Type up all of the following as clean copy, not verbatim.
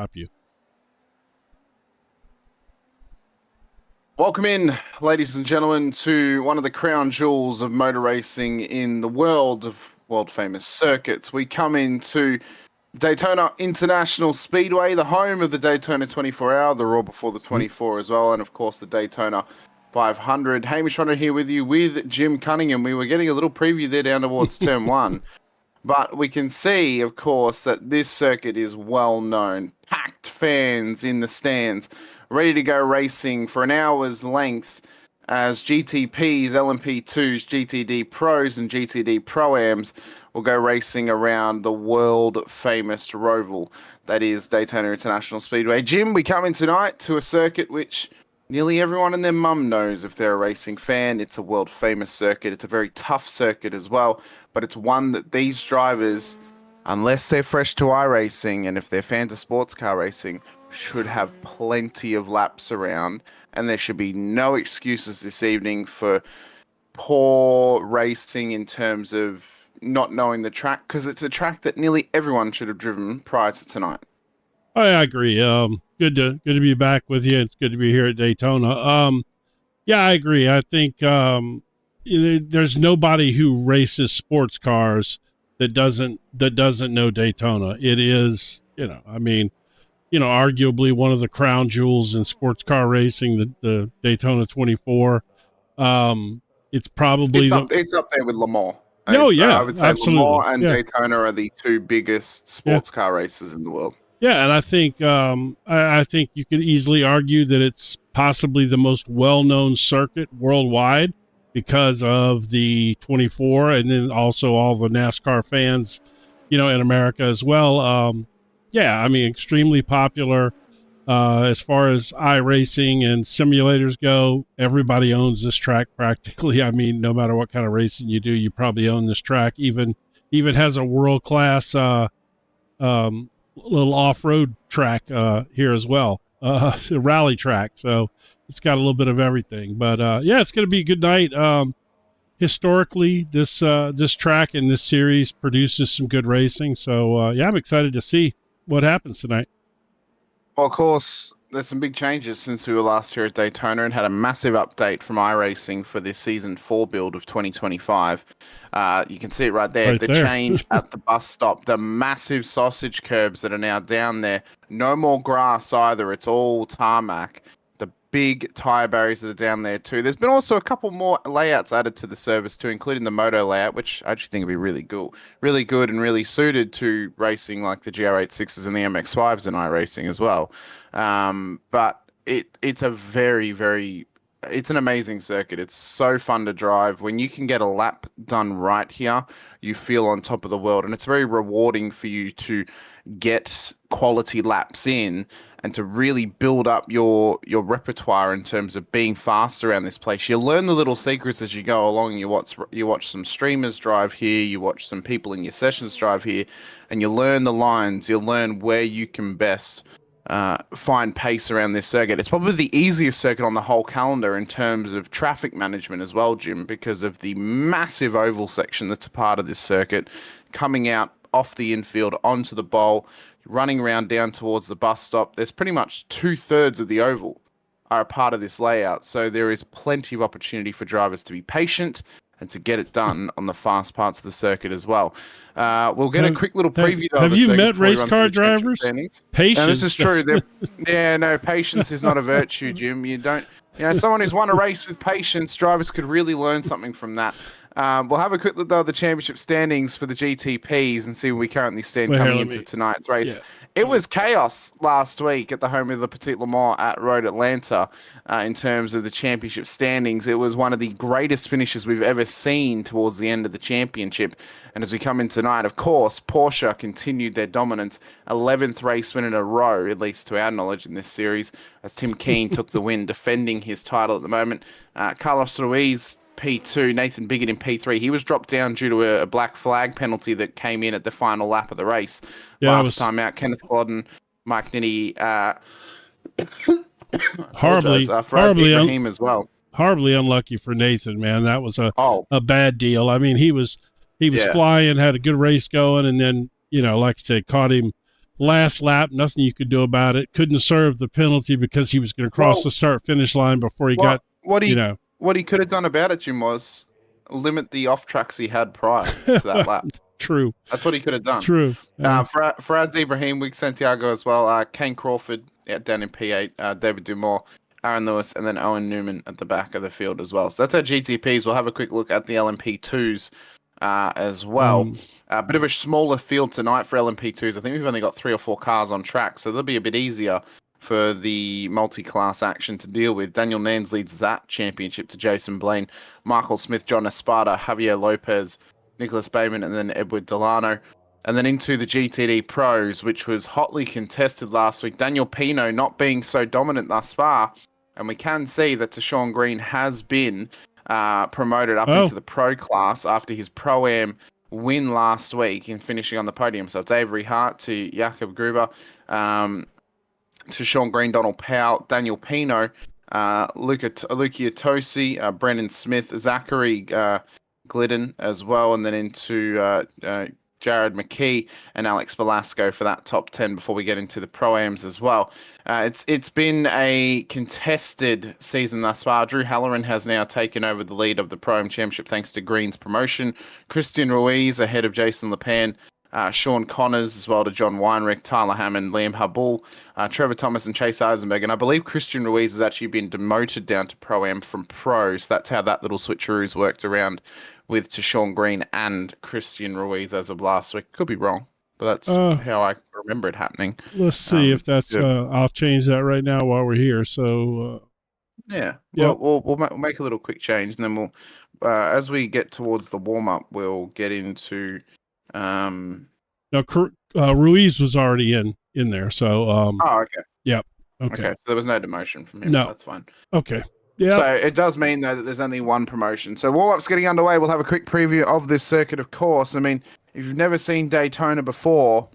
stop you. Welcome in, ladies and gentlemen, to one of the crown jewels of motor racing in the world of world-famous circuits. We come into Daytona International Speedway, the home of the Daytona 24-hour, the Raw before the 24 as well, and of course the Daytona 500. Hamish Ronner here with you with Jim Cunningham. We were getting a little preview there down towards turn one, but we can see, of course, that this circuit is well known. Packed fans in the stands, ready to go racing for an hour's length as GTPs, LMP2s, GTD Pros, and GTD Pro-Ams will go racing around the world-famous Roval that is Daytona International Speedway. Jim, we come in tonight to a circuit which nearly everyone and their mum knows if they're a racing fan. It's a world-famous circuit. It's a very tough circuit as well, but it's one that these drivers, unless they're fresh to iRacing and if they're fans of sports car racing, should have plenty of laps around, and there should be no excuses this evening for poor racing in terms of not knowing the track, because it's a track that nearly everyone should have driven prior to tonight. I agree. Good to be back with you. It's good to be here at Daytona. Yeah, I agree. I think there's nobody who races sports cars that doesn't know Daytona. It is, arguably one of the crown jewels in sports car racing, the Daytona 24. It's probably it's up there with Le Mans. Oh, yeah, I would say absolutely. Le Mans and Daytona are the two biggest sports car races in the world. Yeah, and I think I think you could easily argue that it's possibly the most well-known circuit worldwide because of the 24, and then also all the NASCAR fans, in America as well. Extremely popular as far as iRacing and simulators go. Everybody owns this track practically. I mean, no matter what kind of racing you do, you probably own this track. Even has a world-class little off-road track here as well, a rally track. So it's got a little bit of everything. But it's going to be a good night. Historically, this track and this series produces some good racing. So I'm excited to see what happens tonight. Well, of course, there's some big changes since we were last here at Daytona and had a massive update from iRacing for this Season 4 build of 2025. You can see it right there. The change at the bus stop, the massive sausage curbs that are now down there. No more grass either. It's all tarmac. The big tire barriers that are down there too. There's been also a couple more layouts added to the service too, including the moto layout, which I actually think would be really good and really suited to racing like the GR86s and the MX5s in iRacing as well. But it's a it's an amazing circuit. It's so fun to drive. When you can get a lap done right here, you feel on top of the world, and it's very rewarding for you to get quality laps in and to really build up your repertoire in terms of being fast around this place. You learn the little secrets as you go along. You watch some streamers drive here, you watch some people in your sessions drive here, and you learn the lines. You learn where you can best find pace around this circuit. It's probably the easiest circuit on the whole calendar in terms of traffic management as well, Jim, because of the massive oval section that's a part of this circuit, coming out off the infield onto the bowl, running around down towards the bus stop. There's pretty much 2/3 of the oval are a part of this layout, so there is plenty of opportunity for drivers to be patient and to get it done on the fast parts of the circuit as well. We'll get a quick little preview. Have you met race car drivers? Patience. No, this is true. Patience is not a virtue, Jim. Someone who's won a race with patience, drivers could really learn something from that. We'll have a quick look at the championship standings for the GTPs and see where we currently stand coming into tonight's race. Yeah. It was chaos last week at the home of the Petit Le Mans at Road Atlanta in terms of the championship standings. It was one of the greatest finishes we've ever seen towards the end of the championship. And as we come in tonight, of course, Porsche continued their dominance, 11th race win in a row, at least to our knowledge in this series, as Tim Keen took the win, defending his title at the moment. Carlos Ruiz, P2, Nathan Biggett in P3. He was dropped down due to a black flag penalty that came in at the final lap of the race. Last time out, Kenneth Glodden, Mike Ninney, horribly as well. Horribly unlucky for Nathan, man. That was a bad deal. I mean, he was flying, had a good race going, and then, like I said, caught him last lap, nothing you could do about it. Couldn't serve the penalty because he was going to cross the start-finish line before he got, what he could have done about it, Jim, was limit the off tracks he had prior to that lap. True. That's what he could have done. True. Faraz Ibrahim, Wig Santiago as well. Kane Crawford down in P8. David Dumore, Aaron Lewis, and then Owen Newman at the back of the field as well. So that's our GTPs. We'll have a quick look at the LMP2s as well. A bit of a smaller field tonight for LMP2s. I think we've only got 3 or 4 cars on track, so they'll be a bit easier for the multi-class action to deal with. Daniel Nans leads that championship to Jason Blaine, Michael Smith, John Esparta, Javier Lopez, Nicholas Bayman, and then Edward Delano. And then into the GTD Pros, which was hotly contested last week. Daniel Pino not being so dominant thus far. And we can see that Tashawn Green has been promoted up into the Pro class after his Pro-Am win last week and finishing on the podium. So it's Avery Hart to Jakob Gruber, to Sean Green, Donald Powell, Daniel Pino, Lucia Tosi, Brennan Smith, Zachary Glidden as well, and then into Jared McKee and Alex Velasco for that top 10 before we get into the Pro-Ams as well. It's been a contested season thus far. Drew Halloran has now taken over the lead of the Pro-Am Championship thanks to Green's promotion. Christian Ruiz ahead of Jason Lepan. Sean Connors as well to John Weinrich, Tyler Hammond, Liam Habul, Trevor Thomas and Chase Eisenberg. And I believe Christian Ruiz has actually been demoted down to Pro-Am from Pro. So that's how that little switcheroo's worked around with Tashawn Green and Christian Ruiz as of last week. Could be wrong, but that's how I remember it happening. Let's see if that's, I'll change that right now while we're here. So, yeah, we'll make a little quick change and then we'll, as we get towards the warm-up, we'll get into... No, Ruiz was already in there, so okay. Yep. Okay. So there was no demotion from him. No. That's fine. Okay. Yeah. So it does mean though that there's only one promotion. So warm-up's getting underway. We'll have a quick preview of this circuit, of course. I mean, if you've never seen Daytona before,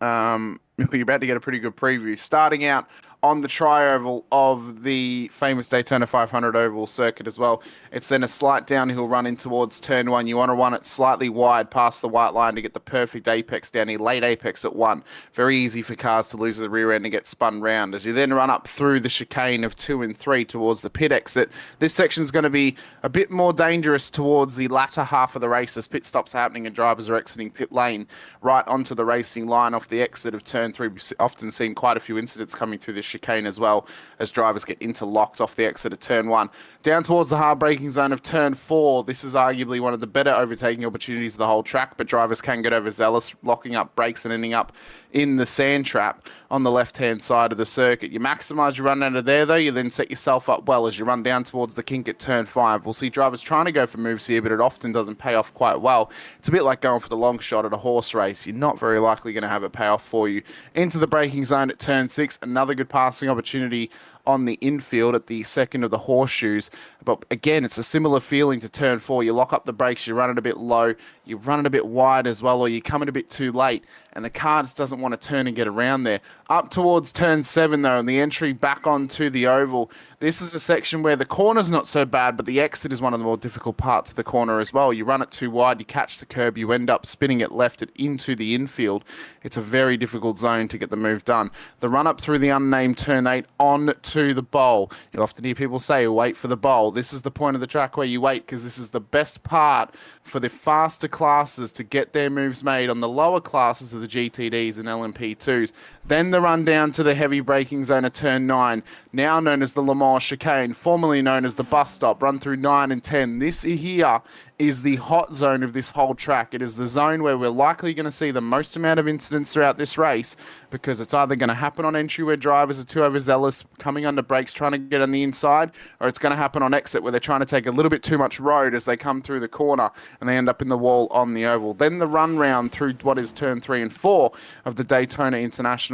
you're about to get a pretty good preview. Starting out on the tri-oval of the famous Daytona 500 oval circuit as well. It's then a slight downhill run in towards turn 1. You want to run it slightly wide past the white line to get the perfect apex down here, late apex at 1. Very easy for cars to lose the rear end and get spun round. As you then run up through the chicane of 2 and 3 towards the pit exit, this section is going to be a bit more dangerous towards the latter half of the race as pit stops are happening and drivers are exiting pit lane right onto the racing line off the exit of turn 3. We've often seen quite a few incidents coming through this chicane as well as drivers get interlocked off the exit of turn 1. Down towards the hard braking zone of turn 4, this is arguably one of the better overtaking opportunities of the whole track, but drivers can get overzealous, locking up brakes and ending up in the sand trap on the left-hand side of the circuit. You maximise your run out of there, though. You then set yourself up well as you run down towards the kink at turn 5. We'll see drivers trying to go for moves here, but it often doesn't pay off quite well. It's a bit like going for the long shot at a horse race. You're not very likely going to have it pay off for you. Into the braking zone at turn 6, another good passing opportunity on the infield at the second of the horseshoes. But again, it's a similar feeling to turn 4. You lock up the brakes, you run it a bit low, you run it a bit wide as well, or you come in a bit too late, and the car just doesn't want to turn and get around there. Up towards turn 7, though, and the entry back onto the oval. This is a section where the corner's not so bad, but the exit is one of the more difficult parts of the corner as well. You run it too wide, you catch the curb, you end up spinning it left it into the infield. It's a very difficult zone to get the move done. The run up through the unnamed turn 8 on to the bowl. You'll often hear people say, wait for the bowl. This is the point of the track where you wait, because this is the best part for the faster classes to get their moves made on the lower classes of the GTDs and LMP2s. Then the run down to the heavy braking zone of turn 9, now known as the Le Mans chicane, formerly known as the bus stop, run through 9 and 10. This here is the hot zone of this whole track. It is the zone where we're likely going to see the most amount of incidents throughout this race, because it's either going to happen on entry where drivers are too overzealous, coming under brakes, trying to get on the inside, or it's going to happen on exit where they're trying to take a little bit too much road as they come through the corner and they end up in the wall on the oval. Then the run round through what is turn 3 and 4 of the Daytona International,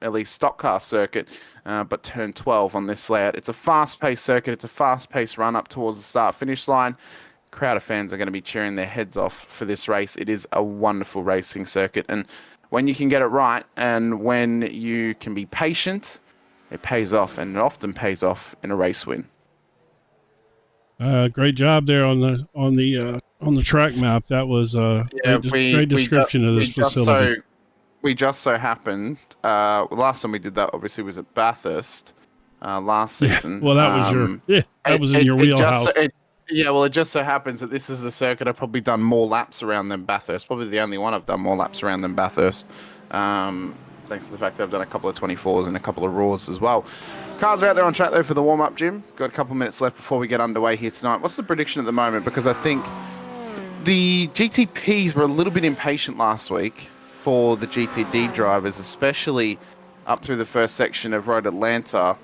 at least stock car circuit, but turn 12 on this layout. It's a fast-paced circuit. It's a fast-paced run up towards the start-finish line. Crowd of fans are going to be cheering their heads off for this race. It is a wonderful racing circuit, and when you can get it right and when you can be patient, it pays off, and it often pays off in a race win. Great job there on the track map. That was a great description of this facility. we just so happened. Last time we did that, obviously, was at Bathurst last season. Well, that was that was in your wheelhouse. It just so happens that this is the circuit I've probably done more laps around than Bathurst. Probably the only one I've done more laps around than Bathurst. Thanks to the fact that I've done a couple of 24s and a couple of Raws as well. Cars are out there on track, though, for the warm-up, Jim. Got a couple of minutes left before we get underway here tonight. What's the prediction at the moment? Because I think the GTPs were a little bit impatient last week for the GTD drivers, especially up through the first section of Road Atlanta.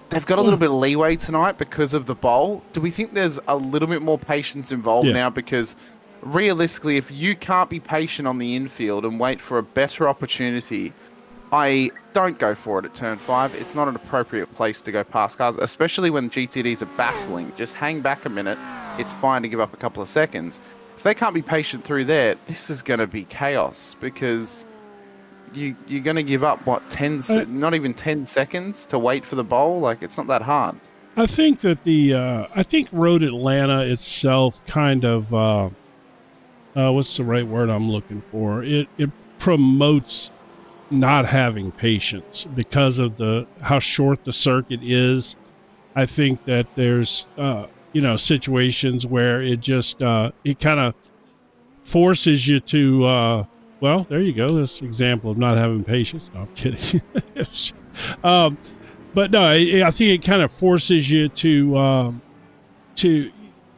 They've got a little bit of leeway tonight because of the bowl. Do we think there's a little bit more patience involved now? Because realistically, if you can't be patient on the infield and wait for a better opportunity, I don't go for it at turn 5. It's not an appropriate place to go past cars, especially when GTDs are battling. Just hang back a minute. It's fine to give up a couple of seconds. If they can't be patient through there, this is going to be chaos because you're going to give up, what, not even 10 seconds to wait for the bowl? Like, it's not that hard. I think that I think Road Atlanta itself kind of, what's the right word I'm looking for? It promotes not having patience because of how short the circuit is. I think that there's, situations where it just, it kind of forces you to, well, there you go. This example of not having patience. No, I'm kidding. But no, I think it kind of forces you to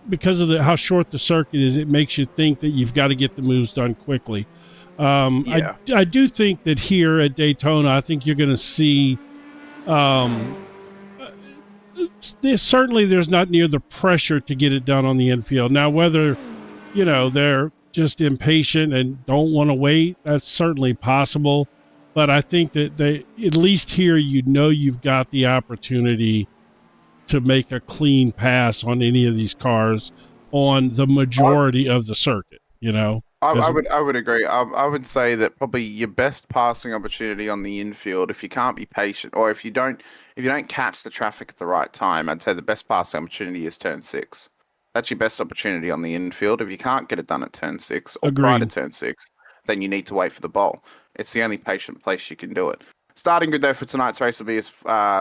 because of how short the circuit is, it makes you think that you've got to get the moves done quickly. I do think that here at Daytona, I think you're going to see, certainly there's not near the pressure to get it done on the infield. Now, whether, they're just impatient and don't want to wait, that's certainly possible. But I think that at least here, you've got the opportunity to make a clean pass on any of these cars on the majority of the circuit, I would agree. I would say that probably your best passing opportunity on the infield, if you can't be patient or if you don't catch the traffic at the right time, I'd say the best passing opportunity is turn 6. That's your best opportunity on the infield. If you can't get it done at turn 6 or prior to turn 6, then you need to wait for the bowl. It's the only patient place you can do it. Starting grid, though, for tonight's race will be as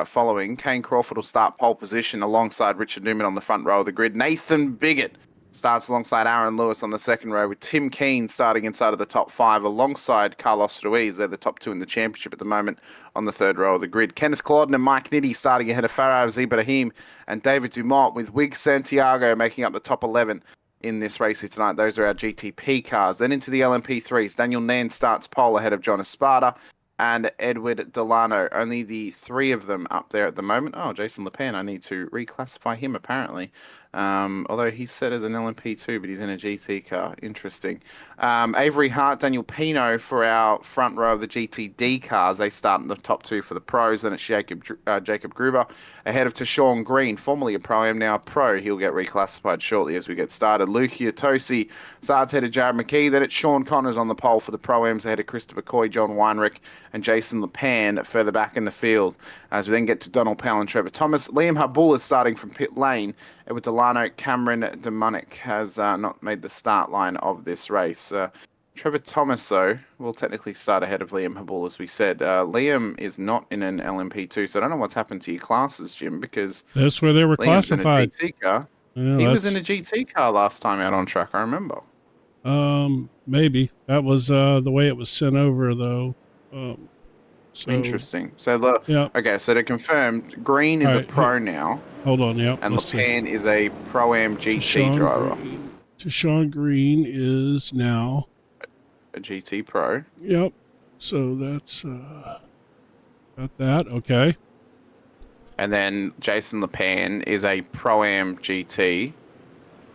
following. Kane Crawford will start pole position alongside Richard Newman on the front row of the grid. Nathan Biggett starts alongside Aaron Lewis on the second row, with Tim Keane starting inside of the top 5 alongside Carlos Ruiz. They're the top 2 in the championship at the moment on the third row of the grid. Kenneth Claudin and Mike Nitty starting ahead of Faraz Ibrahim and David Dumont, with Wig Santiago making up the top 11 in this race here tonight. Those are our GTP cars. Then into the LMP3s. Daniel Nan starts pole ahead of John Esparta and Edward Delano. Only the 3 of them up there at the moment. Oh, Jason Lepan, I need to reclassify him apparently. Although he's set as an LMP2, but he's in a GT car. Interesting. Avery Hart, Daniel Pino for our front row of the GTD cars. They start in the top 2 for the pros. Then it's Jacob Gruber ahead of Tashawn Green, formerly a pro-am, now a pro. He'll get reclassified shortly as we get started. Lucia Tosi starts ahead of Jared McKee. Then it's Sean Connors on the pole for the pro-ams ahead of Christopher Coy, John Weinrich, and Jason Lepan further back in the field. As we then get to Donald Powell and Trevor Thomas. Liam Habul is starting from pit lane. With Delano, Cameron DeMonic has not made the start line of this race. Trevor Thomas, though, will technically start ahead of Liam Habul, as we said. Liam is not in an LMP2, so I don't know what's happened to your classes, Jim, because that's where they were Liam's classified. In a GT car. Yeah, he was in a GT car last time out on track, I remember. Maybe. That was the way it was sent over, though. So, interesting. So, okay, so to confirm, Green is a pro now. Hold on, yeah. And Lepan is a Pro-Am GT driver. Tashawn Green is now a GT Pro. Yep. So that's got that. Okay. And then Jason Lepan is a Pro-Am GT.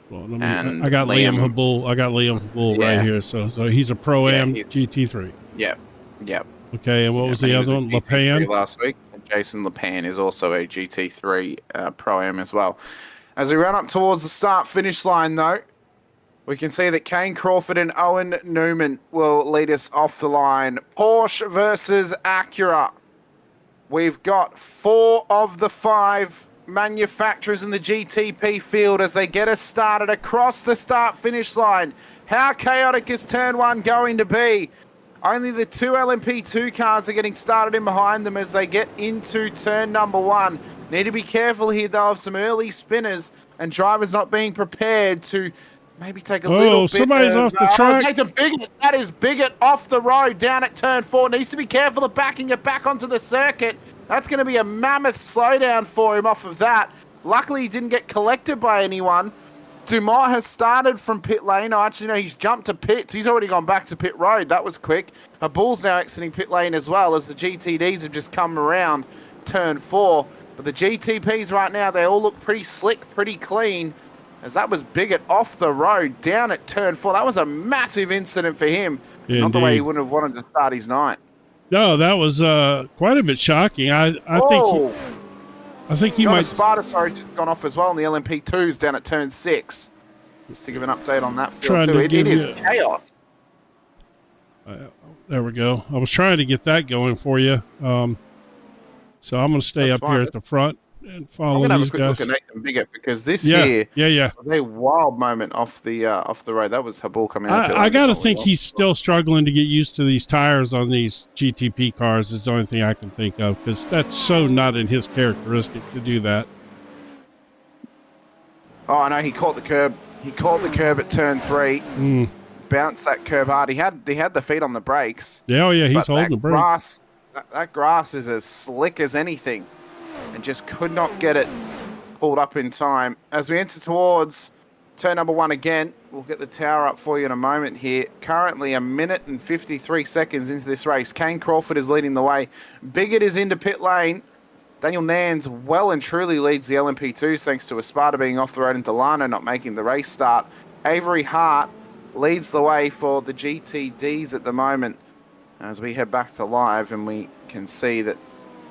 Well, I got Liam Habul. I got Liam Habul right here. So he's a Pro-Am GT3. Yep. Okay, and what was the other one? Lepan? Last week. And Jason Lepan is also a GT3 Pro-Am as well. As we run up towards the start-finish line, though, we can see that Kane Crawford and Owen Newman will lead us off the line. Porsche versus Acura. We've got 4 of the 5 manufacturers in the GTP field as they get us started across the start-finish line. How chaotic is turn 1 going to be? Only the two LMP2 cars are getting started in behind them as they get into turn number 1. Need to be careful here, though, of some early spinners and drivers not being prepared to maybe take a little bit. Somebody's off the track. That is Bigot off the road down at turn 4. Needs to be careful of backing it back onto the circuit. That's going to be a mammoth slowdown for him off of that. Luckily, he didn't get collected by anyone. Dumont has started from pit lane. Actually, no, he's jumped to pits. He's already gone back to pit road. That was quick. Bull's now exiting pit lane as well as the GTDs have just come around turn 4. But the GTPs right now, they all look pretty slick, pretty clean, as that was Bigot off the road down at turn 4. That was a massive incident for him. Indeed. Not the way he wouldn't have wanted to start his night. No, that was quite a bit shocking. I think he might. Sparta, just gone off as well, and the LMP2's down at turn 6. Just to give an update on that field too. It is chaos. There we go. I was trying to get that going for you. So I'm going to stay up here at the front and follow these guys. I'm going to have a quick look at Nathan Bigot because this here was a wild moment off the road. That was Habul coming out. I got to think he's still struggling to get used to these tires on these GTP cars is the only thing I can think of, because that's so not in his characteristic to do that. Oh, I know. He caught the curb. He caught the curb at turn 3. Bounced that curb hard. He had the feet on the brakes. Yeah, he's holding the brakes. That grass is as slick as anything, and just could not get it pulled up in time. As we enter towards turn number 1 again, we'll get the tower up for you in a moment here. Currently 1 minute and 53 seconds into this race. Kane Crawford is leading the way. Bigot is into pit lane. Daniel Nans well and truly leads the LMP2s thanks to Esparta being off the road and Delano not making the race start. Avery Hart leads the way for the GTDs at the moment as we head back to live, and we can see that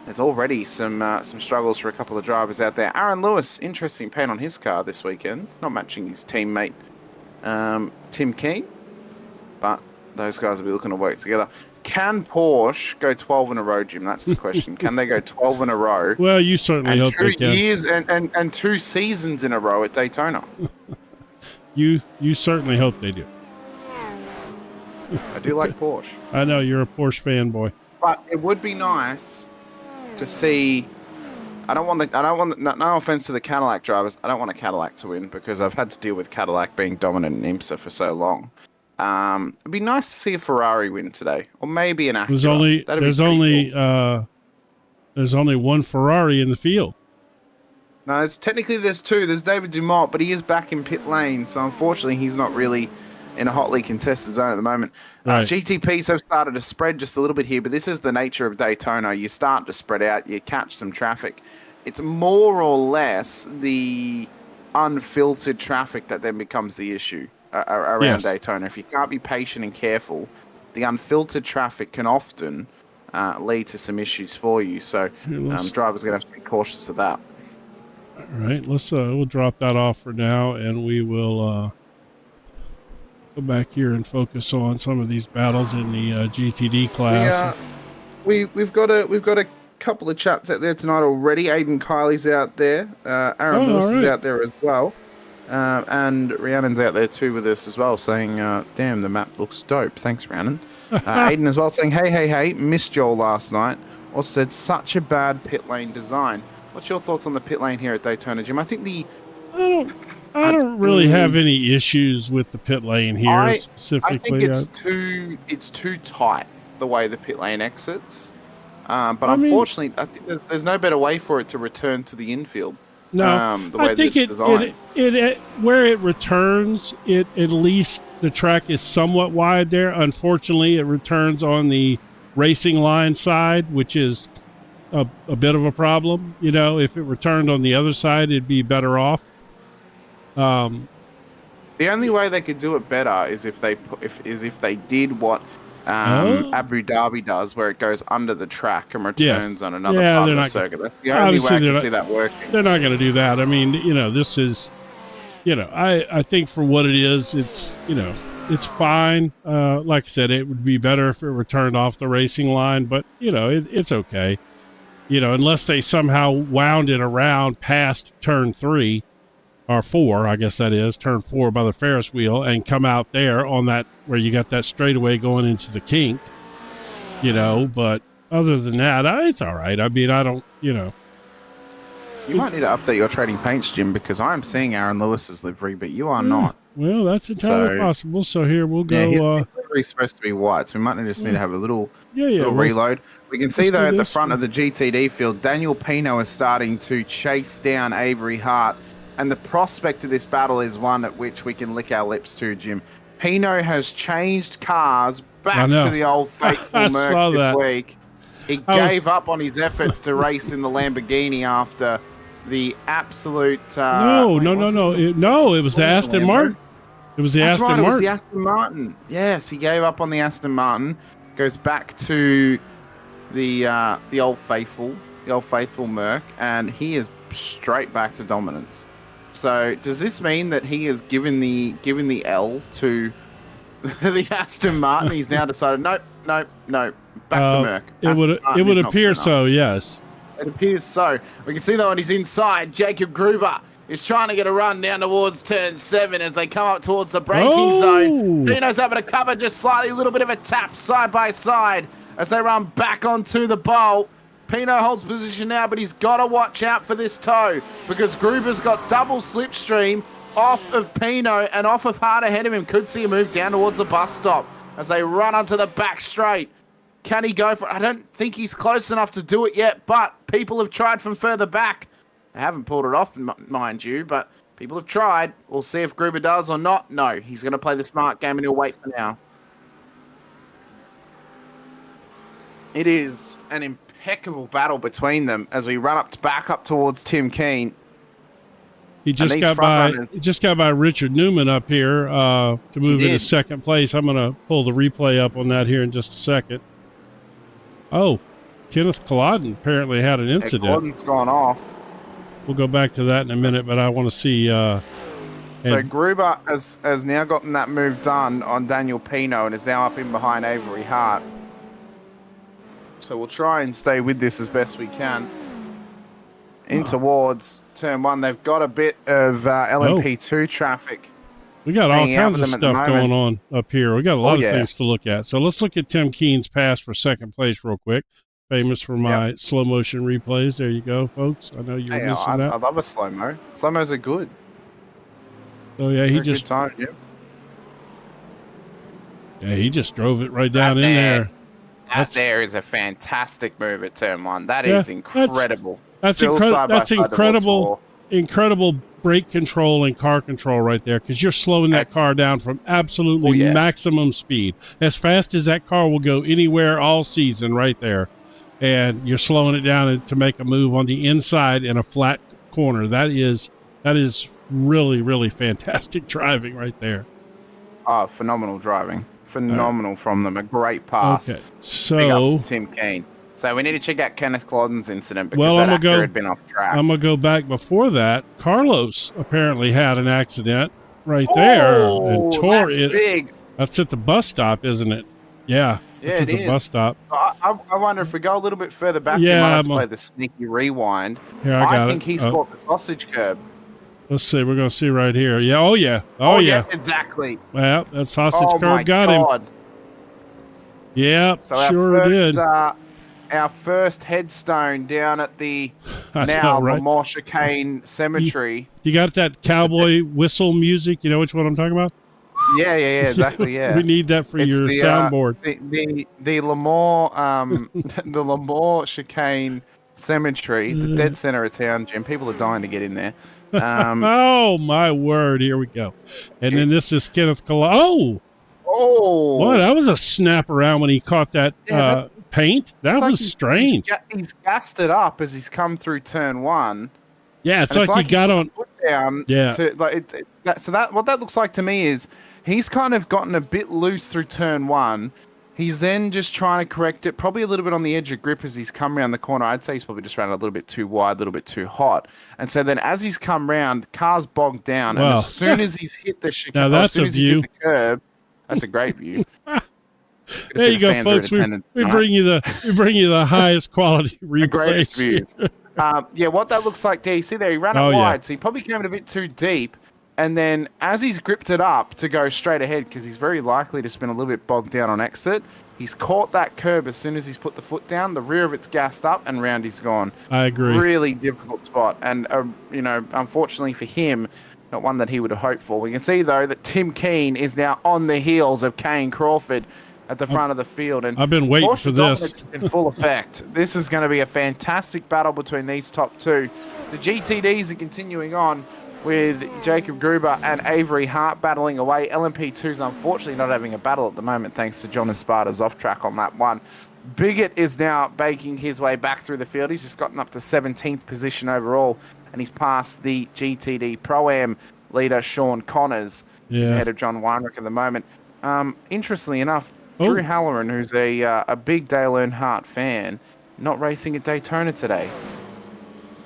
there's already some struggles for a couple of drivers out there. Aaron Lewis, interesting paint on his car this weekend, not matching his teammate Tim Keane, but those guys will be looking to work together. Can Porsche go 12 in a row, Jim? That's the question. Can they go 12 in a row? Well, you certainly hope they can. 2 years and 2 seasons in a row at Daytona. You certainly hope they do. I do like Porsche. I know you're a Porsche fanboy. But it would be nice to see. No offense to the Cadillac drivers. I don't want a Cadillac to win because I've had to deal with Cadillac being dominant in IMSA for so long. It'd be nice to see a Ferrari win today, or maybe an Acura. There's only one Ferrari in the field. No, there's 2. There's David Dumont, but he is back in pit lane, so unfortunately he's not really in a hotly contested zone at the moment. Right. GTPs have started to spread just a little bit here, but this is the nature of Daytona. You start to spread out, you catch some traffic. It's more or less the unfiltered traffic that then becomes the issue around Daytona. If you can't be patient and careful, the unfiltered traffic can often lead to some issues for you. So drivers are going to have to be cautious of that. All right, we'll drop that off for now, and we will go back here and focus on some of these battles in the GTD class. We've got a couple of chats out there tonight already. Aiden Kiley's out there. Aaron Lewis is out there as well. And Rhiannon's out there too with us as well, saying, damn, the map looks dope. Thanks, Rhiannon. Aiden as well saying, hey, missed Joel last night. Also said, such a bad pit lane design. What's your thoughts on the pit lane here at Daytona, Jim? I think I don't really have any issues with the pit lane here specifically. I think it's too tight the way the pit lane exits. But unfortunately, I think there's no better way for it to return to the infield. No, the way I think it where it returns, at least the track is somewhat wide there. Unfortunately, it returns on the racing line side, which is a bit of a problem. You know, if it returned on the other side, it'd be better off. The only way they could do it better is if they did what Abu Dhabi does, where it goes under the track and returns on another part of the circuit. That's the only way I can see that working. They're not going to do that. I mean, this is, I think for what it is, it's, it's fine. Like I said, it would be better if it returned off the racing line, but it's okay. Unless they somehow wound it around past turn 3 or 4, I guess that is turn 4 by the Ferris wheel, and come out there on that where you got that straightaway going into the kink. but other than that, it's all right. I mean, I don't, You might need to update your trading paints, Jim, because I'm seeing Aaron Lewis's livery, but you are not. Well, that's entirely possible. So here we'll go. His livery is supposed to be white, so we might just need to have a little reload. We can see, though, at the front of the GTD field, Daniel Pino is starting to chase down Avery Hart, and the prospect of this battle is one at which we can lick our lips to, Jim. Pino has changed cars back to the old faithful Merc this week. He gave up on his efforts to race in the Lamborghini after the absolute... No, it was the Aston Martin. It was the Aston Martin. It was the Aston Martin. Yes, he gave up on the Aston Martin. Goes back to the old faithful Merc, and he is straight back to dominance. So does this mean that he has given the L to the Aston Martin? He's now decided, nope, back to Merc. It would appear so, yes. It appears so. We can see, though, on his inside, Jacob Gruber is trying to get a run down towards turn 7 as they come up towards the braking zone. Pino's able to cover just slightly, a little bit of a tap side by side as they run back onto the bowl. Pino holds position now, but he's got to watch out for this toe because Gruber's got double slipstream off of Pino and off of Hart ahead of him. Could see him move down towards the bus stop as they run onto the back straight. Can he go for it? I don't think he's close enough to do it yet, but people have tried from further back. They haven't pulled it off, mind you, but people have tried. We'll see if Gruber does or not. No, he's going to play the smart game and he'll wait for now. It is an impeccable battle between them as we run back up towards Tim Keane. He just got by Richard Newman up here to move into second place. I'm going to pull the replay up on that here in just a second. Oh, Kenneth Culloden apparently had an incident. Culloden's gone off. We'll go back to that in a minute, but I want to see. So Gruber has now gotten that move done on Daniel Pino and is now up in behind Avery Hart. So we'll try and stay with this as best we can. In towards turn 1, they've got a bit of LMP2 traffic. We got all kinds of stuff going on up here. We got a lot of things to look at. So let's look at Tim Keene's pass for second place real quick. Famous for my slow motion replays. There you go, folks. I know you were missing that. I love a slow-mo. Slow-mos are good. Oh, yeah, he just... Good time, Yeah, he just drove it right down in there. That there is a fantastic move at turn 1. That is incredible. That's incredible brake control and car control right there, because you're slowing that car down from absolutely maximum speed. As fast as that car will go anywhere all season right there. And you're slowing it down to make a move on the inside in a flat corner. That is really, really fantastic driving right there. Oh, phenomenal driving. Phenomenal from them. A great pass. Okay, so big ups to Tim Keane. So we need to check out Kenneth Culloden's incident because that actor had been off track. I'm going to go back before that. Carlos apparently had an accident right there and tore it. Big. That's at the bus stop, isn't it? Yeah. It's at the bus stop. So I wonder if we go a little bit further back, we might have to play the sneaky rewind. Here, I think he's caught the sausage curb. Let's see. We're going to see right here. Yeah. Oh, yeah. Oh, yeah. Exactly. Well, that sausage curb got him. Yeah, so sure did. Our first headstone down at the Lamore Chicane Cemetery. You got that cowboy whistle music? You know which one I'm talking about? Yeah, exactly, yeah. We need that for your soundboard. The Lamore Chicane Cemetery, the dead center of town, Jim. People are dying to get in there. Oh, my word. Here we go. And then this is Kenneth Culloden. Oh! Boy, that was a snap around when he caught that paint. That was strange. He's gassed it up as he's come through turn 1. Yeah, it's like he got on foot down. Yeah. What that looks like to me is he's kind of gotten a bit loose through turn 1. He's then just trying to correct it, probably a little bit on the edge of grip as he's come around the corner. I'd say he's probably just ran a little bit too wide, a little bit too hot. And so then as he's come round, the car's bogged down. And as soon as he's hit the chicane, as soon as he's hit the curb, that's a great view. There you go, folks. We bring you the highest quality replays. The greatest views. What that looks like there, you see there, he ran it wide, so he probably came in a bit too deep. And then as he's gripped it up to go straight ahead, because he's very likely to spin a little bit bogged down on exit, He's caught that curb as soon as he's put the foot down. The rear of it's gassed up and round he's gone. I agree. Really difficult spot. And, unfortunately for him, not one that he would have hoped for. We can see, though, that Tim Keane is now on the heels of Kane Crawford at the front of the field. And I've been waiting for this. In full effect. This is going to be a fantastic battle between these top two. The GTDs are continuing on with Jacob Gruber and Avery Hart battling away. LMP2's unfortunately not having a battle at the moment thanks to John Esparta's off track on that one. Bigot is now baking his way back through the field. He's just gotten up to 17th position overall, and he's passed the GTD Pro-Am leader, Sean Connors. Yeah. He's ahead of John Weinrich at the moment. Interestingly enough, Drew Halloran, who's a big Dale Earnhardt fan, not racing at Daytona today.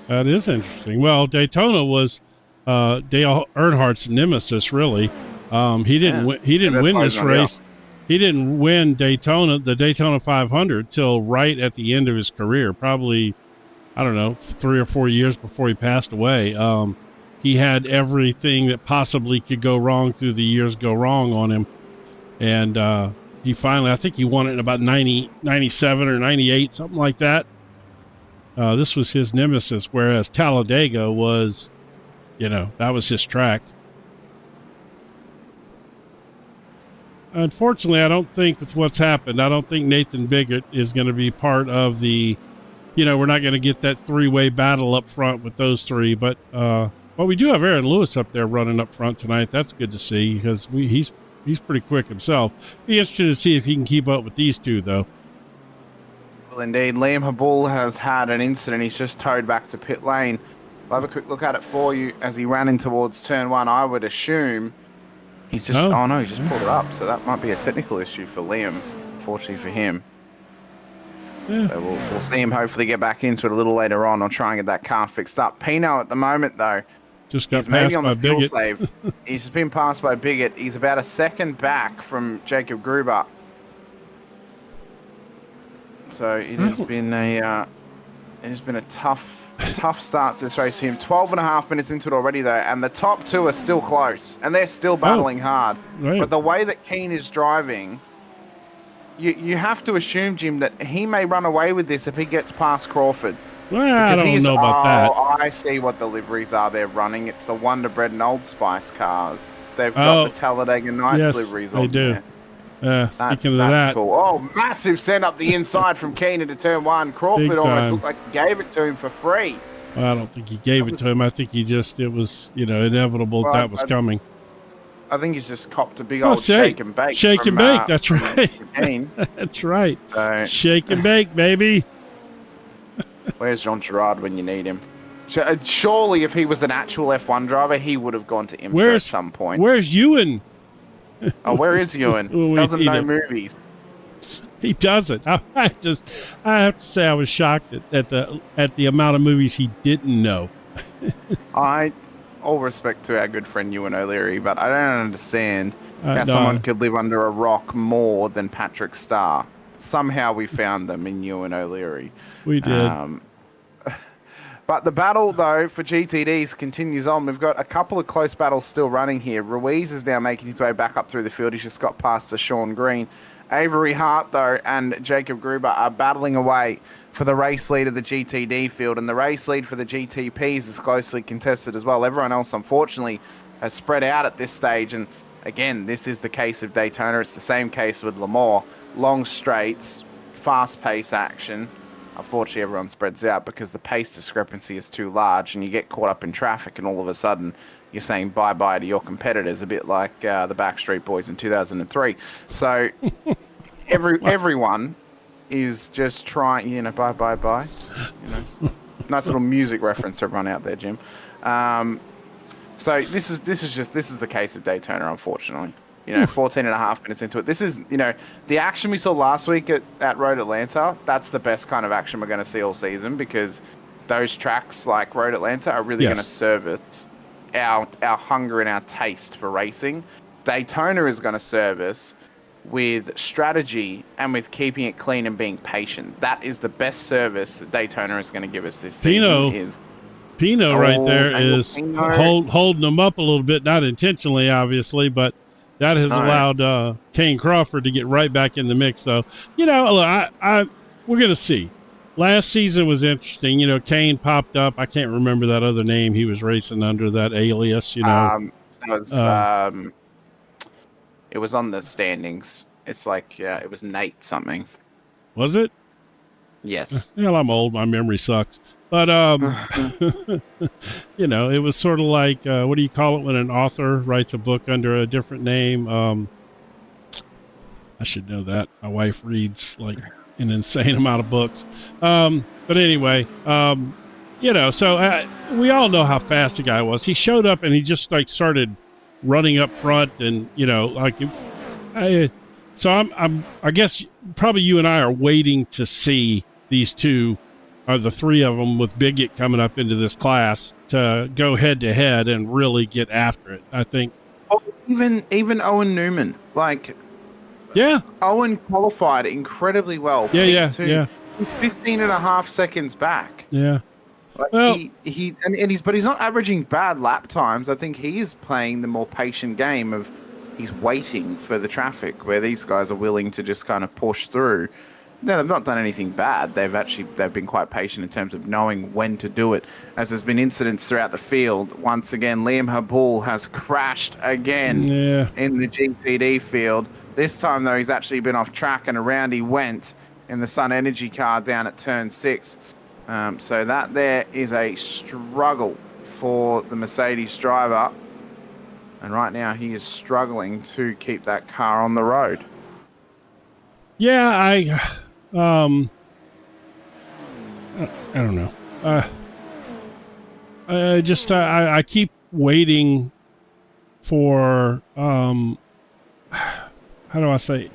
That is interesting. Well, Daytona was Dale Earnhardt's nemesis, really. He didn't win this race. He didn't win the Daytona 500 till right at the end of his career, probably, I don't know, 3 or 4 years before he passed away. He had everything that possibly could go wrong through the years go wrong on him. And he finally, I think he won it in about 97 or 98, something like that. This was his nemesis, whereas Talladega was, that was his track. Unfortunately, I don't think with what's happened, I don't think Nathan Bigot is going to be part of the, we're not going to get that three-way battle up front with those three. But we do have Aaron Lewis up there running up front tonight. That's good to see because he's pretty quick himself. Be interested to see if he can keep up with these two, though. Well, indeed. Liam Habul has had an incident. He's just towed back to pit lane. I'll have a quick look at it for you as he ran in towards turn one. I would assume he's just... Oh, no, he just pulled it up. So that might be a technical issue for Liam, fortunately for him. Yeah. So we'll see him hopefully get back into it a little later on. I'll try and get that car fixed up. Pino at the moment, though, just got passed by Bigot. Save. He's just been passed by Bigot. He's about a second back from Jacob Gruber. So it has been a tough start to this race for him. 12.5 minutes into it already, though, and the top two are still close, and they're still battling hard. Right. But the way that Keane is driving, you have to assume, Jim, that he may run away with this if he gets past Crawford. Well, I don't know about that. I see what the liveries are they're running. It's the Wonder Bread and Old Spice cars. They've got the Talladega Nights liveries on there. Speaking of that. Cool. Oh, massive send up the inside from Keane into turn one. Crawford almost looked like he gave it to him for free. Well, I don't think he gave it to him. I think it was, inevitable that was coming. I think he's just copped a big old shake and bake. Shake and bake, that's right. That's right. So, shake and bake, baby. Where's Jean Girard when you need him? Surely, if he was an actual F1 driver, he would have gone to IMSA at some point. Where's Ewan? Oh, where is Ewan? Doesn't know movies. He doesn't. I have to say, I was shocked at the amount of movies he didn't know. All respect to our good friend Ewan O'Leary, but I don't understand how someone could live under a rock more than Patrick Starr. Somehow we found them in Ewan O'Leary. We did. But the battle, though, for GTDs continues on. We've got a couple of close battles still running here. Ruiz is now making his way back up through the field. He's just got past the Sean Green. Avery Hart, though, and Jacob Gruber are battling away for the race lead of the GTD field. And the race lead for the GTPs is closely contested as well. Everyone else, unfortunately, has spread out at this stage. And again, this is the case of Daytona. It's the same case with Le Mans. Long straights, fast-paced action. Unfortunately, everyone spreads out because the pace discrepancy is too large and you get caught up in traffic and all of a sudden you're saying bye-bye to your competitors, a bit like the Backstreet Boys in 2003. So everyone is just trying, bye-bye-bye. Nice little music reference to everyone out there, Jim. So this is the case of Daytona, unfortunately. 14.5 minutes into it. This is, the action we saw last week at Road Atlanta, that's the best kind of action we're going to see all season because those tracks like Road Atlanta are really going to service our hunger and our taste for racing. Daytona is going to service with strategy and with keeping it clean and being patient. That is the best service that Daytona is going to give us this season. Pino right there is holding them up a little bit, not intentionally, obviously, but that has allowed Kane Crawford to get right back in the mix. So, you know, look, we're going to see. Last season was interesting. You know, Kane popped up. I can't remember that other name he was racing under, that alias, you know. It was on the standings. It's like, it was Nate something. Was it? Yes. Well, I'm old. My memory sucks. But, you know, it was sort of like, what do you call it when an author writes a book under a different name? I should know that. My wife reads like an insane amount of books. But anyway, you know, so we all know how fast the guy was. He showed up and he just like started running up front, and, you know, like, so I guess probably you and I are waiting to see these two, or the three of them with Bigot coming up into this class, to go head to head and really get after it, I think. Oh, even Owen Newman, like, yeah, Owen qualified incredibly well. Yeah. 15 and a half seconds back. Yeah. Like, well, he's not averaging bad lap times. I think he is playing the more patient game of he's waiting for the traffic, where these guys are willing to just kind of push through. No, they've not done anything bad. They've been quite patient in terms of knowing when to do it. As there's been incidents throughout the field, once again, Liam Habul has crashed again in the GTD field. This time, though, he's actually been off track, and around he went in the Sun Energy car down at turn 6. So that there is a struggle for the Mercedes driver. And right now he is struggling to keep that car on the road. Yeah, I don't know. I keep waiting for, how do I say,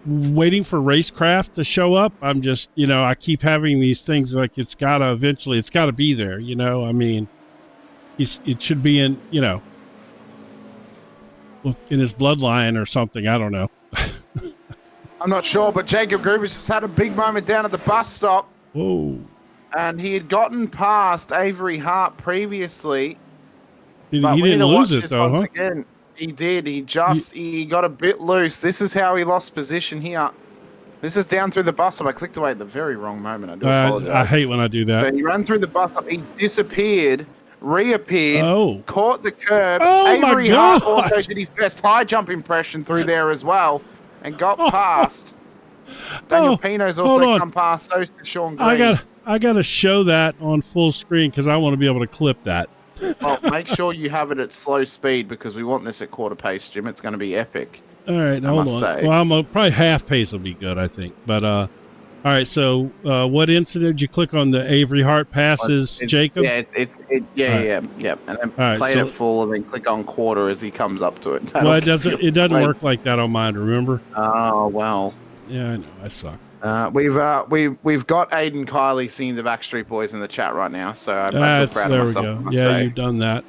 waiting for Racecraft to show up. I'm just, you know, I keep having these things like it's got to be there, you know. I mean, it should be in, you know, in his bloodline or something. I don't know. I'm not sure, but Jacob Gruber just had a big moment down at the bus stop. Whoa. And he had gotten past Avery Hart previously. He didn't lose it, though, huh? Again. He did. He got a bit loose. This is how he lost position here. This is down through the bus stop. I clicked away at the very wrong moment. I do apologize. I hate when I do that. So he ran through the bus stop. He disappeared, reappeared, caught the curb. Avery Hart also did his best high jump impression through there as well and got past. Daniel Pino's also come past those to Sean Green. I got to show that on full screen because I want to be able to clip that. Well, make sure you have it at slow speed because we want this at quarter pace, Jim. It's going to be epic. All right, hold on. Well, probably half pace will be good, I think. But all right. So, what incident did you click on? The Avery Hart passes Jacob. Yeah, yeah. And then play it full, and then click on quarter as he comes up to it. Well, it doesn't work like that on mine. Remember? Oh well. Yeah, I know. I suck. We've got Aiden Kiley seeing the Backstreet Boys in the chat right now, so I feel proud of myself. There we go. Yeah, you've done that.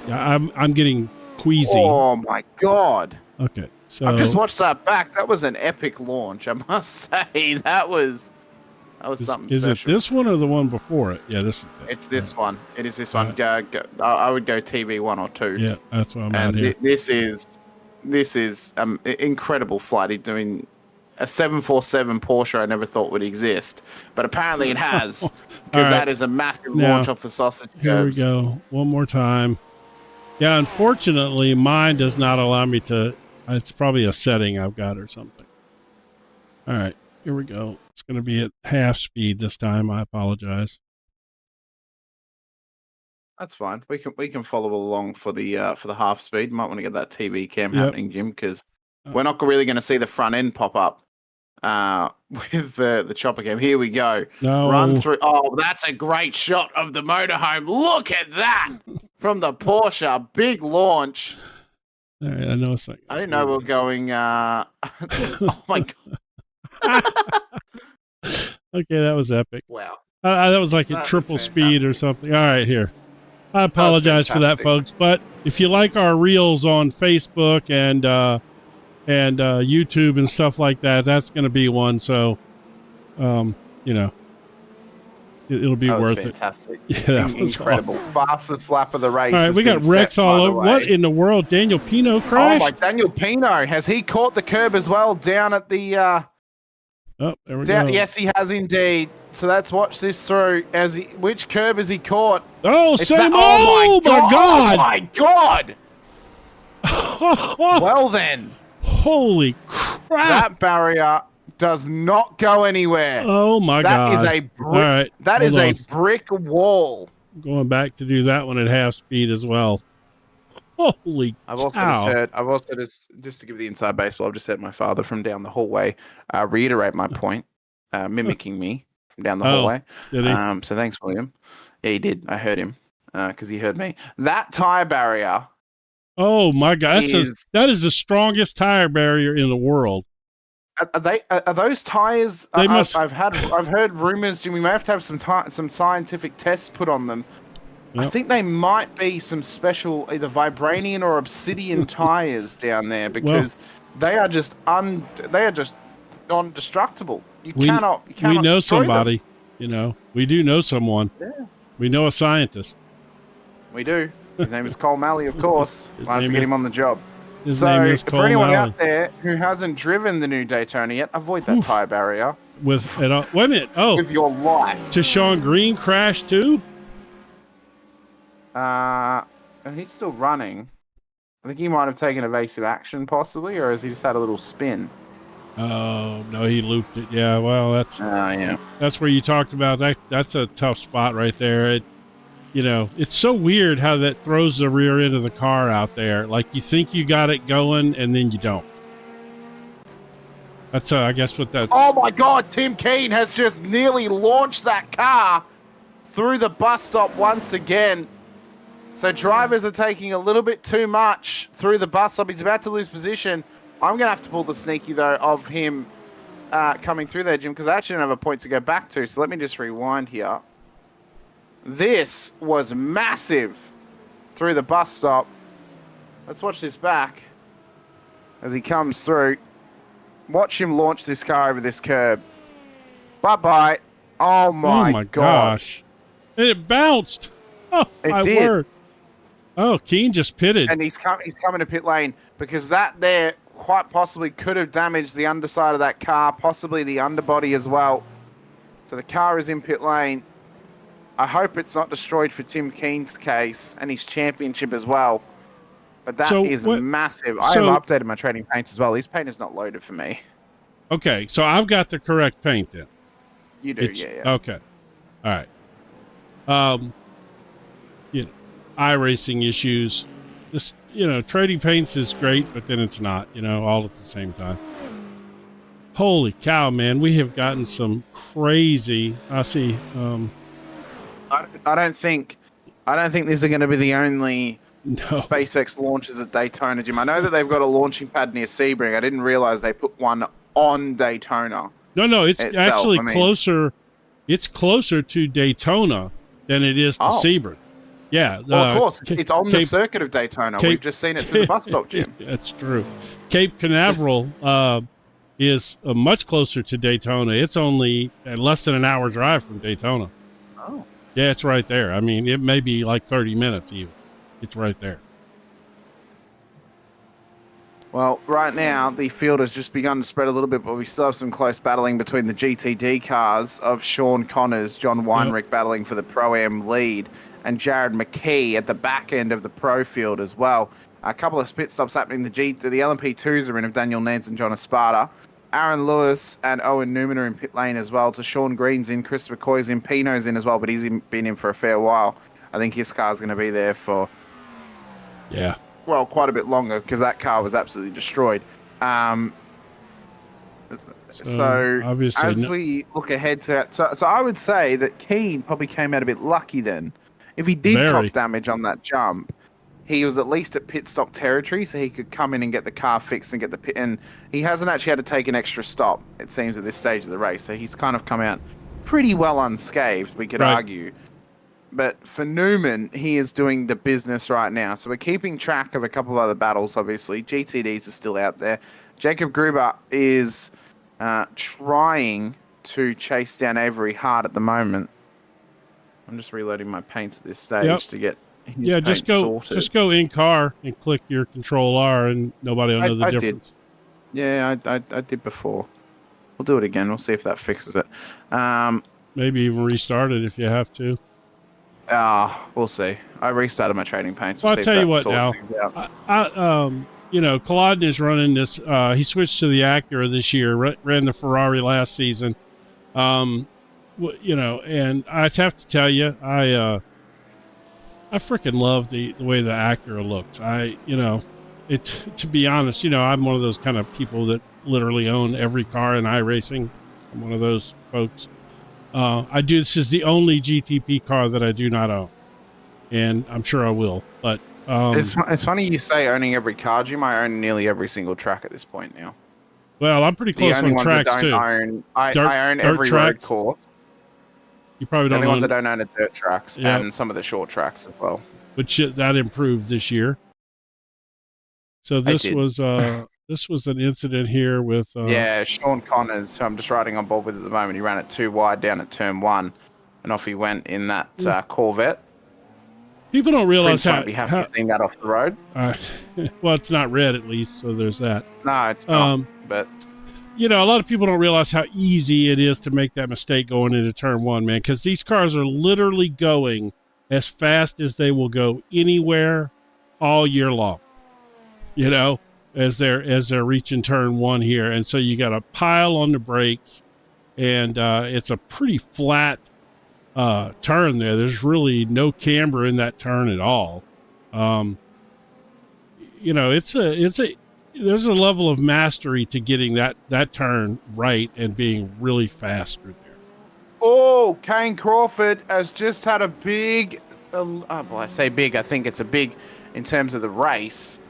I'm getting queasy. Oh my god. Okay, so I've just watched that back. That was an epic launch, I must say. That was something special. Is it this one or the one before it? Yeah, this is it. It's this one. It is this one. I would go TV 1 or 2. Yeah, that's what I'm at here. This is incredible flight. He's doing a 747 Porsche I never thought would exist, but apparently it has, because that is a massive launch off the sausage curbs. Here we go. One more time. Yeah, unfortunately, mine does not allow me to. It's probably a setting I've got or something. All right, here we go. It's going to be at half speed this time. I apologize. That's fine. We can follow along for the half speed. Might want to get that TV cam happening, Jim, because we're not really going to see the front end pop up with the chopper cam. Here we go. No. Run through. Oh, that's a great shot of the motorhome. Look at that from the Porsche. Big launch. All right, I know it's like. I didn't know we were going. Oh my god. Okay, that was epic. Wow. That was like a triple speed or something. All right, here. I apologize for that, folks. But if you like our reels on Facebook and YouTube and stuff like that, that's going to be one. So, you know, It'll be worth fantastic. it. Yeah, Incredible. Awesome. Fastest lap of the race. All right, we got wrecks all over. What in the world? Daniel Pino crashed? Oh, my Daniel Pino. Has he caught the curb as well down at the... oh, there we go. Yes, he has indeed. So let's watch this through. Which curb has he caught? Oh, same. Oh, my God. Oh, my God. Well, then. Holy crap. That barrier does not go anywhere. Oh my God. That is a brick. All right, that is a brick wall. Going back to do that one at half speed as well. Holy I've also just to give the inside baseball, I've just heard my father from down the hallway reiterate my point, mimicking me from down the hallway. Did he? So thanks, William. Yeah, he did. I heard him because he heard me. That tire barrier. Oh my God. That is the strongest tire barrier in the world. Are those tires? They must. I've heard rumors. We may have to have some scientific tests put on them. Yep. I think they might be some special either vibranium or obsidian tires down there because they are just non-destructible. You cannot. We know somebody. We do know someone. Yeah. We know a scientist. We do. His name is Cole Malley, of course. We'll have to get him on the job. His name is Cole for anyone Malley. out there who hasn't driven the new Daytona yet, avoid that tire barrier. Wait a minute. Oh, with your life. Sean Green crashed too? He's still running. I think he might have taken evasive action, possibly, or has he just had a little spin? Oh no, he looped it. Yeah, well, that's where you talked about that. That's a tough spot right there. It's so weird how that throws the rear end of the car out there. Like you think you got it going and then you don't. That's I guess what that's. Oh my God, Tim Keen has just nearly launched that car through the bus stop once again. So drivers are taking a little bit too much through the bus stop. He's about to lose position. I'm going to have to pull the sneaky, though, of him coming through there, Jim, because I actually don't have a point to go back to. So let me just rewind here. This was massive through the bus stop. Let's watch this back as he comes through. Watch him launch this car over this curb. Bye-bye. Oh, my gosh. And it bounced. Oh, my word. Oh, Keen just pitted. And he's coming to pit lane because that there quite possibly could have damaged the underside of that car, possibly the underbody as well. So the car is in pit lane. I hope it's not destroyed for Tim Keen's case and his championship as well. But that is massive. I have updated my trading paints as well. His paint is not loaded for me. Okay, so I've got the correct paint then. You do, yeah. Okay. All right. iRacing issues. This, trading paints is great, but then it's not, all at the same time. Holy cow, man. We have gotten some crazy, I see. I don't think these are going to be the only SpaceX launches at Daytona, Jim. I know that they've got a launching pad near Sebring. I didn't realize they put one on Daytona. No, it's actually closer. It's closer to Daytona than it is to Sebring. Yeah. Well, of course. It's on the circuit of Daytona. We've just seen it through the bus stop, Jim. That's true. Cape Canaveral is much closer to Daytona. It's only less than an hour drive from Daytona. Oh. Yeah, it's right there. I mean, it may be like 30 minutes even. It's right there. Well, right now, the field has just begun to spread a little bit, but we still have some close battling between the GTD cars of Sean Connors, John Weinrich battling for the Pro-Am lead, and Jared McKee at the back end of the Pro field as well. A couple of pit stops happening. The LMP2s are in of Daniel Nance and John Esparta. Aaron Lewis and Owen Newman are in pit lane as well. To Sean Green's in, Christopher Coy's in, Pino's in as well, but he's been in for a fair while. I think his car's going to be there for... Yeah. Well, quite a bit longer because that car was absolutely destroyed. So obviously as we look ahead to that, so I would say that Keen probably came out a bit lucky then. If he did cop damage on that jump, he was at least at pit stop territory, so he could come in and get the car fixed and get the pit. And he hasn't actually had to take an extra stop, it seems, at this stage of the race. So he's kind of come out pretty well unscathed, we could argue. But for Newman, he is doing the business right now. So we're keeping track of a couple of other battles, obviously. GTDs are still out there. Jacob Gruber is trying to chase down Avery Hart at the moment. I'm just reloading my paints at this stage to get his paint sorted. Just go in car and click your Control R, and nobody will know the difference. Did. Yeah, I did before. We'll do it again. We'll see if that fixes it. Maybe even restart it if you have to. We'll see. I restarted my trading paints. Well, I'll tell you what now. Culloden is running this. He switched to the Acura this year. Ran the Ferrari last season. And I have to tell you, I freaking love the way the Acura looks. To be honest, I'm one of those kind of people that literally own every car in iRacing. I'm one of those folks. This is the only GTP car that I do not own, and I'm sure I will. But it's funny you say owning every car, Jim. I own nearly every single track at this point now. Well, I'm pretty close on tracks too. I own every road course. You probably don't. The only ones I don't own are dirt tracks and some of the short tracks as well. But that improved this year. So this was an incident here with Sean Connors, who I'm just riding on board with at the moment. He ran it too wide down at turn 1, and off he went in that Corvette. People don't realize how be happy seeing that off the road. Well, it's not red at least, so there's that. No, it's not. But a lot of people don't realize how easy it is to make that mistake going into turn 1, man. Because these cars are literally going as fast as they will go anywhere all year long. As they're reaching turn 1 here, and so you got a pile on the brakes, and it's a pretty flat turn there. There's really no camber in that turn at all. There's a level of mastery to getting that turn right and being really fast through there. Oh, Kane Crawford has just had a big, I say big, I think it's a big in terms of the race.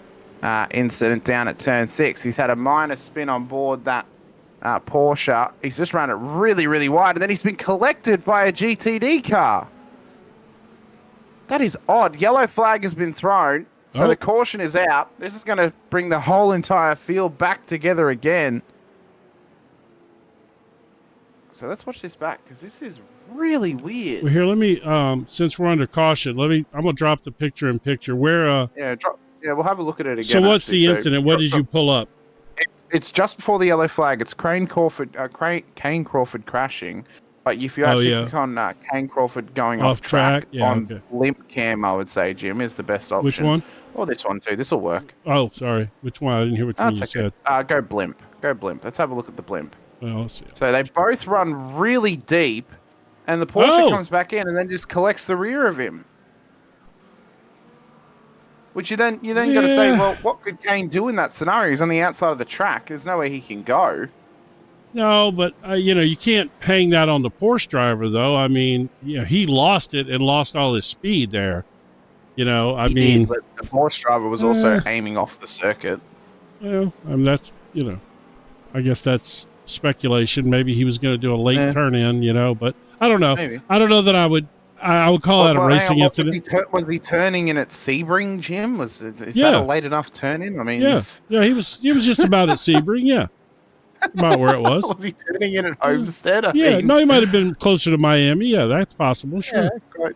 Incident down at turn 6. He's had a minor spin on board that Porsche. He's just run it really, really wide, and then he's been collected by a GTD car. That is odd. Yellow flag has been thrown, so the caution is out. This is going to bring the whole entire field back together again. So let's watch this back, because this is really weird. Well, here, let me, since we're under caution, I'm going to drop the picture-in-picture. Where, Yeah, we'll have a look at it again. So what's the incident? What did you pull up? It's just before the yellow flag. It's Kane Crawford crashing. But if you actually click on Kane Crawford going off track on blimp cam, I would say, Jim, is the best option. Which one? Or this one too. This will work. Oh, sorry. Which one? I didn't hear what you said. Go blimp. Let's have a look at the blimp. Well, let's see. So they both run really deep, and the Porsche comes back in and then just collects the rear of him. Which you then got to say, well, what could Kane do in that scenario? He's on the outside of the track. There's nowhere he can go. No, but you can't hang that on the Porsche driver, though. I mean, he lost it and lost all his speed there. He did, but the Porsche driver was also aiming off the circuit. Well, that's I guess that's speculation. Maybe he was going to do a late turn in, but I don't know. Maybe. I don't know that I would call that a racing incident. Was he turning in at Sebring, Jim? Is that a late enough turn in? I mean, he was just about at Sebring, about where it was. Was he turning in at Homestead? No, he might have been closer to Miami. Yeah, that's possible. Sure. Yeah, great.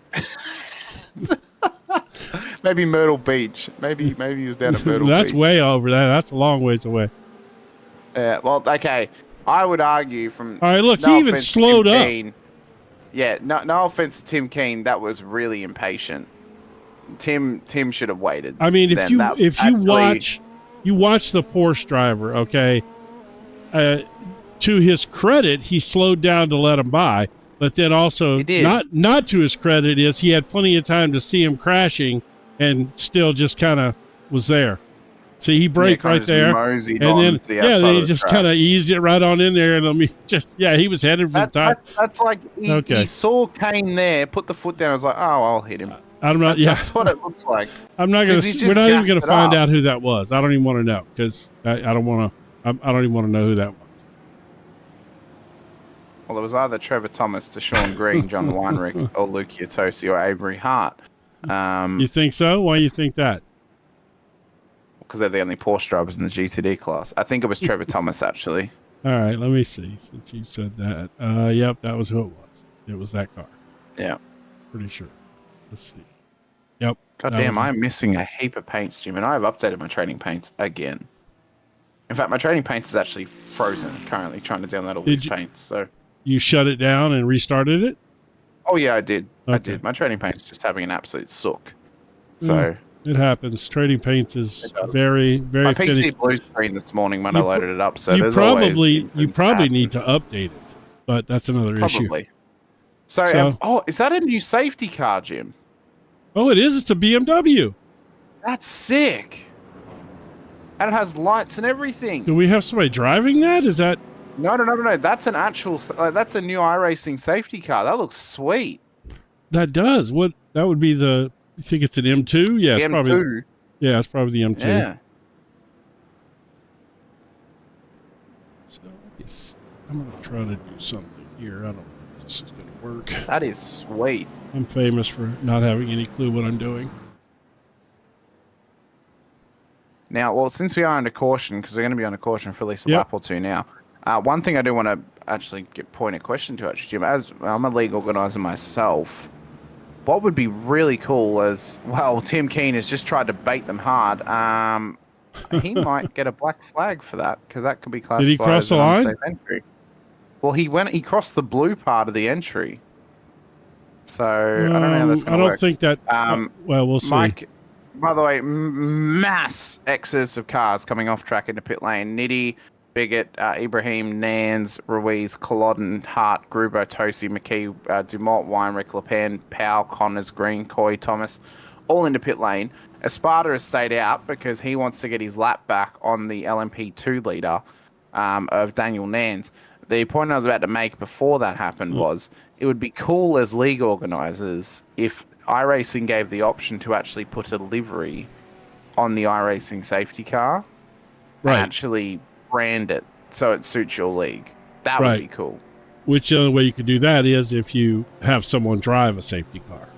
Maybe Myrtle Beach. Maybe he was down at Myrtle Beach. That's way over that. That's a long ways away. Yeah. Well, okay. I would argue from. All right. Look, he even slowed up. Keane, no offense to Tim Keane, that was really impatient. Tim should have waited. I mean, if you watch the Porsche driver, okay, to his credit, he slowed down to let him by, but then also not to his credit is he had plenty of time to see him crashing and still just kind of was there. See, he braked right there, and then he just kind of eased it right on in there, and he was headed for the top. That's like he saw Kane there, put the foot down, I was like, oh, I'll hit him. I'm not. That's what it looks like. We're not even gonna find out who that was. I don't even want to know because I don't want to. I don't even want to know who that was. Well, it was either Trevor Thomas, Deshaun Green, John Weinrich, or Luke Yatosi, or Avery Hart. You think so? Why do you think that? Because they're the only Porsche drivers in the GTD class. I think it was Trevor Thomas, actually. All right, let me see. Since you said that. Yep, that was who it was. It was that car. Yeah. Pretty sure. Let's see. Yep. God damn, I'm missing a heap of paints, Jim, and I've updated my training paints again. In fact, my training paints is actually frozen currently, trying to download all these paints. So you shut it down and restarted it? Oh yeah, I did. Okay. I did. My training paint's just having an absolute suck. So it happens. Trading paints is very, very. My PC blue screen this morning when I loaded it up. So you probably need to update it, but that's another issue. So, is that a new safety car, Jim? Oh, it is. It's a BMW. That's sick. And it has lights and everything. Do we have somebody driving that? Is that? No. That's an actual. That's a new iRacing safety car. That looks sweet. That does. What? That would be the. You think it's an M2? Yeah, it's M2. probably. Yeah, it's probably the M2. Yeah. So I'm gonna try to do something here. I don't know if this is gonna work. That is sweet. I'm famous for not having any clue what I'm doing. Now, well, since we are under caution, because we're going to be under caution for at least a lap or two now, one thing I do want to actually point a question to, actually, Jim, as I'm a league organizer myself, what would be really cool is, well, Tim Keane has just tried to bait them hard. He might get a black flag for that, because that could be classified Did he cross as the an line? unsafe entry. Well, he crossed the blue part of the entry. So, I don't know how that's going to work. I don't think that, well, we'll see. Mike, by the way, mass excess of cars coming off track into pit lane. Nitty, Bigot, Ibrahim, Nans, Ruiz, Culloden, Hart, Gruber, Tosi, McKee, Dumont, Weinrich, Le Pen, Powell, Connors, Green, Coy, Thomas, all into pit lane. Esparta has stayed out because he wants to get his lap back on the LMP2 leader of Daniel Nans. The point I was about to make before that happened was it would be cool as league organisers if iRacing gave the option to actually put a livery on the iRacing safety car and actually brand it so it suits your league. That would be cool. Which the only way you could do that is if you have someone drive a safety car.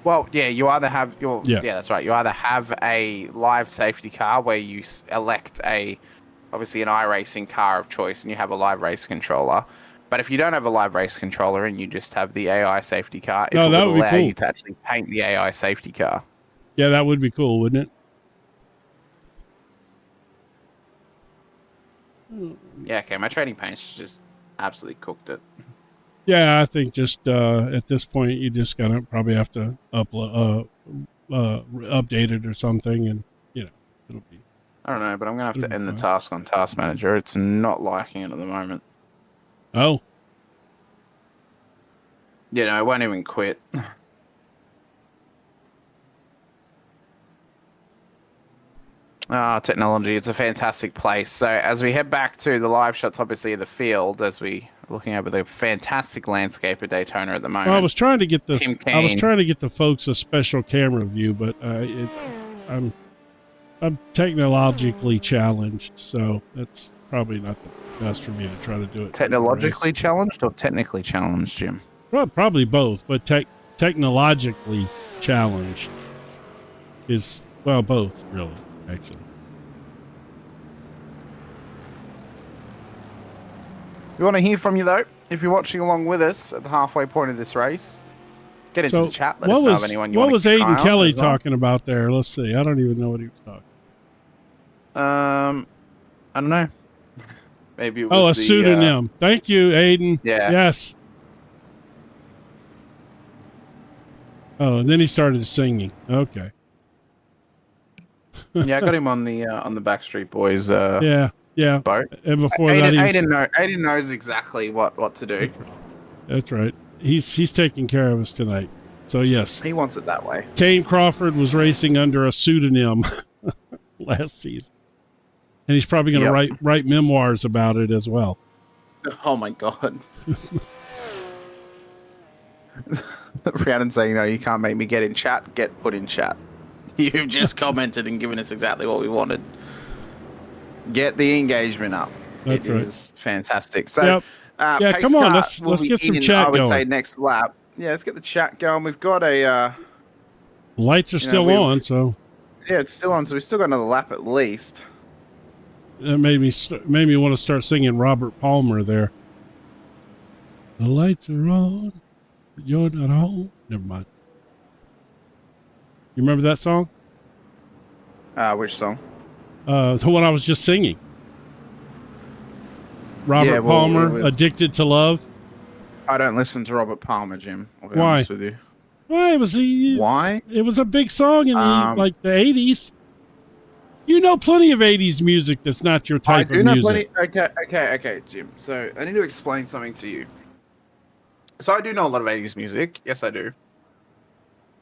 Well, yeah, you either have your that's right. You either have a live safety car where you elect obviously an iRacing car of choice and you have a live race controller. But if you don't have a live race controller and you just have the AI safety car, it would allow you to actually paint the AI safety car. Yeah, that would be cool, wouldn't it? Yeah, okay. My trading paint's just absolutely cooked it. Yeah, I think just at this point, you just probably have to update it or something, and it'll be. I don't know, but I'm gonna have to end the task on Task Manager. It's not liking it at the moment. Oh. I won't even quit. Technology, it's a fantastic place. So as we head back to the live shots, obviously, of the field, as we are looking over the fantastic landscape of Daytona at the moment. Well, I was trying to get the folks a special camera view, but I'm technologically challenged, so that's probably not the best for me to try to do it. Technologically challenged or technically challenged, Jim? Well, probably both, but technologically challenged is, well, both, really, actually. We want to hear from you, though. If you're watching along with us at the halfway point of this race, get into the chat. Let us know if anyone you want to What was Aiden Kelly talking about there? Let's see. I don't even know what he was talking about. I don't know. Maybe it was a pseudonym. Thank you, Aiden. Yeah. Yes. Oh, and then he started singing. Okay. Yeah, I got him on the Backstreet Boys. Yeah. Boat. And before Aiden knows exactly what to do. That's right. He's taking care of us tonight. So yes, he wants it that way. Kane Crawford was racing under a pseudonym last season, and he's probably going to write memoirs about it as well. Oh my God. Rhiannon saying, "No, you can't make me get in chat. Get put in chat." You've just commented and given us exactly what we wanted. Get the engagement up. It is fantastic. So, come on, let's get some chat going. I would say next lap. Yeah, let's get the chat going. We've got a... lights are still on, so... Yeah, it's still on, so we've still got another lap at least. That made me want to start singing Robert Palmer there. The lights are on. You're not home. Never mind. You remember that song? Which song? The one I was just singing. Robert Palmer, Addicted to Love. I don't listen to Robert Palmer, Jim. I'll be Why? honest with you. Why? Why? It was a big song in the 80s. You know plenty of 80s music that's not your type of music. I do know plenty. Okay, Jim. So I need to explain something to you. So I do know a lot of 80s music. Yes, I do.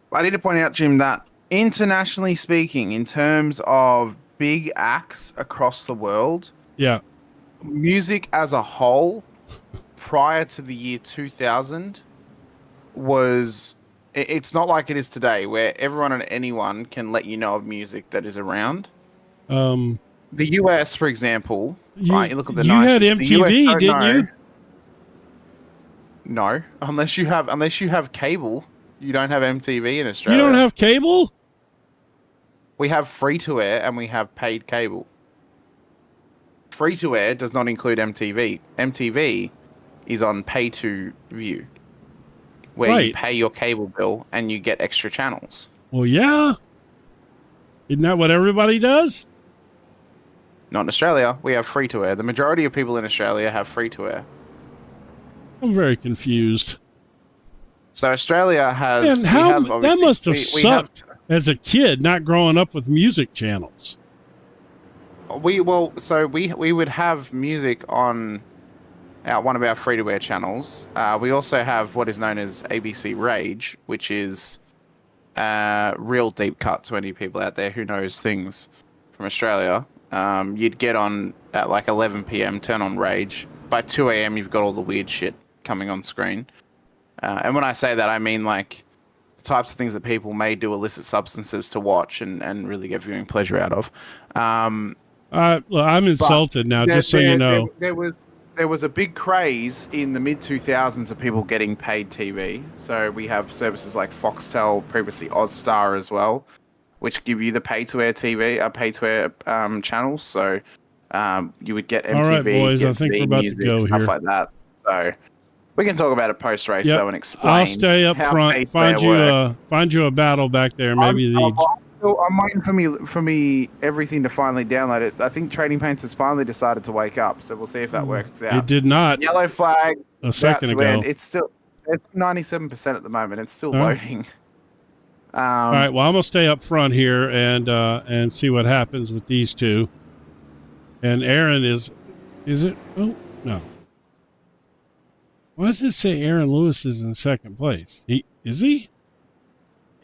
But I need to point out, Jim, that internationally speaking, in terms of big acts across the world, yeah, music as a whole, prior to the year 2000, it's not like it is today, where everyone and anyone can let you know of music that is around. The US, for example, right? You look at the 90s. You had MTV, didn't you? No, unless you have cable, you don't have MTV in Australia. You don't have cable? We have free to air and we have paid cable. Free to air does not include MTV. MTV is on pay to view, where you pay your cable bill and you get extra channels. Well, yeah. Isn't that what everybody does? Not in Australia. We have free to air. The majority of people in Australia have free to air. I'm very confused. So Australia has... And that must have sucked as a kid, not growing up with music channels. We would have music on one of our free-to-air channels. We also have what is known as ABC Rage, which is real deep cut to any people out there who knows things from Australia. You'd get on at like 11 p.m, turn on Rage. By 2 a.m, you've got all the weird shit coming on screen. And when I say that, I mean like the types of things that people may do illicit substances to watch and really get viewing pleasure out of. Well, I'm insulted now, just so you know. There was a big craze in the mid-2000s of people getting paid TV. So we have services like Foxtel, previously Ozstar as well, which give you the pay-to-air TV, pay-to-air channels. So you would get MTV, all right, boys, I think we're about music, to go stuff here. like that. So we can talk about it post-race, and explain. I'll stay up front. Find you a battle back there. Maybe I'm waiting for me everything to finally download it. I think Trading Paints has finally decided to wake up, so we'll see if that works out. It did not. Yellow flag a second ago. It's 97% at the moment. It's still loading. All right. Well, I'm gonna stay up front here and see what happens with these two. And Aaron is it? Oh no. Why does it say Aaron Lewis is in second place? Is he?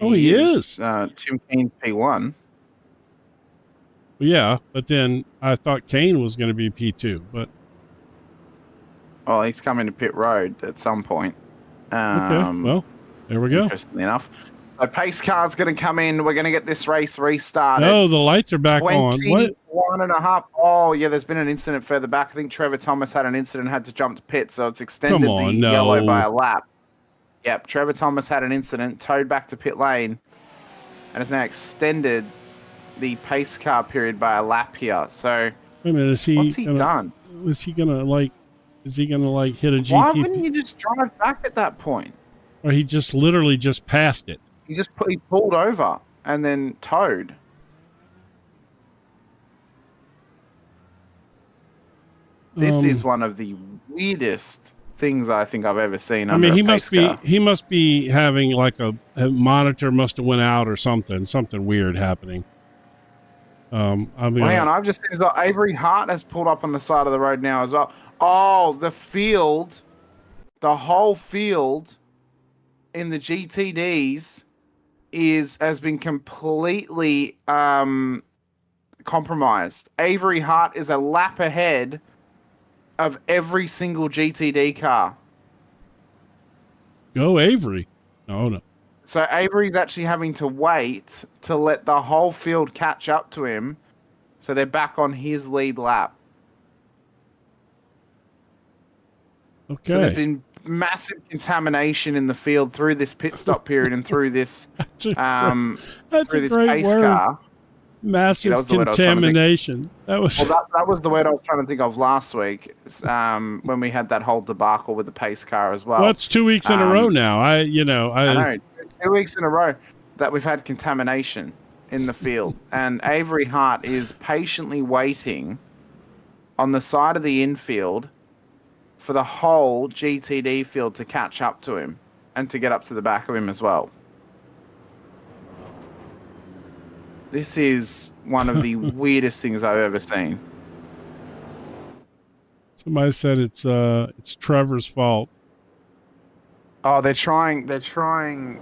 Oh, he is. Tim Keene's P1. Yeah, but then I thought Kane was going to be P2, but... Well, he's coming to pit road at some point. Okay, well, there we go. Interestingly enough. So pace car's going to come in. We're going to get this race restarted. No, the lights are back on. What? 1.5. Oh, yeah, there's been an incident further back. I think Trevor Thomas had an incident, had to jump to pit, so it's extended yellow by a lap. Yep, Trevor Thomas had an incident, towed back to pit lane, and has now extended the pace car period by a lap here. So, wait a minute, what's he done? Is he gonna hit a GTP? Why wouldn't you just drive back at that point? Or he just literally just passed it. He pulled over and then towed. This is one of the weirdest things I think I've ever seen. I mean, he must be having like a monitor must have went out or something weird happening. Hang on, I've just seen that Avery Hart has pulled up on the side of the road now as well. Oh, the whole field in the GTDs has been completely compromised. Avery Hart is a lap ahead of every single GTD car. Go Avery. No. So Avery's actually having to wait to let the whole field catch up to him. So they're back on his lead lap. Okay. So there's been massive contamination in the field through this pit stop period and through this pace car. Massive contamination. That was the word I was trying to think of last week. When we had that whole debacle with the pace car as well. Well, it's 2 weeks in a row now. I know 2 weeks in a row that we've had contamination in the field, and Avery Hart is patiently waiting on the side of the infield for the whole GTD field to catch up to him and to get up to the back of him as well. This is one of the weirdest things I've ever seen. Somebody said it's Trevor's fault. Oh, they're either trying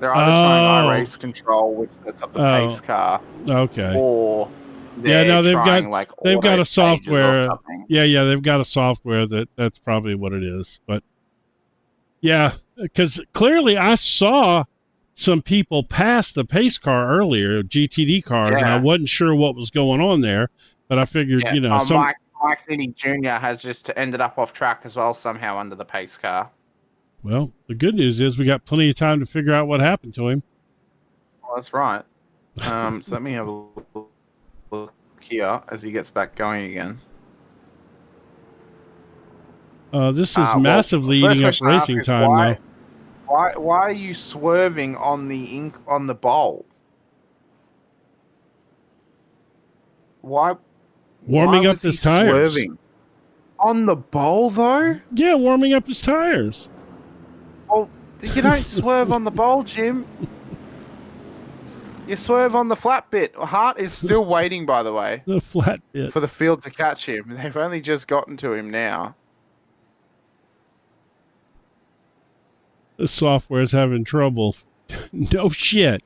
iRace control, which sets up the pace car. Okay. Or they've got a software. Yeah, they've got a software that's probably what it is. But yeah, because clearly I saw some people pass the pace car earlier, GTD cars, and I wasn't sure what was going on there, but I figured, Mike Nitti Jr. has just ended up off track as well somehow under the pace car. Well, the good news is we got plenty of time to figure out what happened to him. Well, that's right. So let me have a look here as he gets back going again. This is massively eating up racing time now. Why are you swerving on the bowl? Why? Warming up his tires. Swerving on the bowl though? Yeah, warming up his tires. Well, you don't swerve on the bowl, Jim. You swerve on the flat bit. Hart is still waiting, by the way. The flat bit. For the field to catch him. They've only just gotten to him now. The software's having trouble. No shit.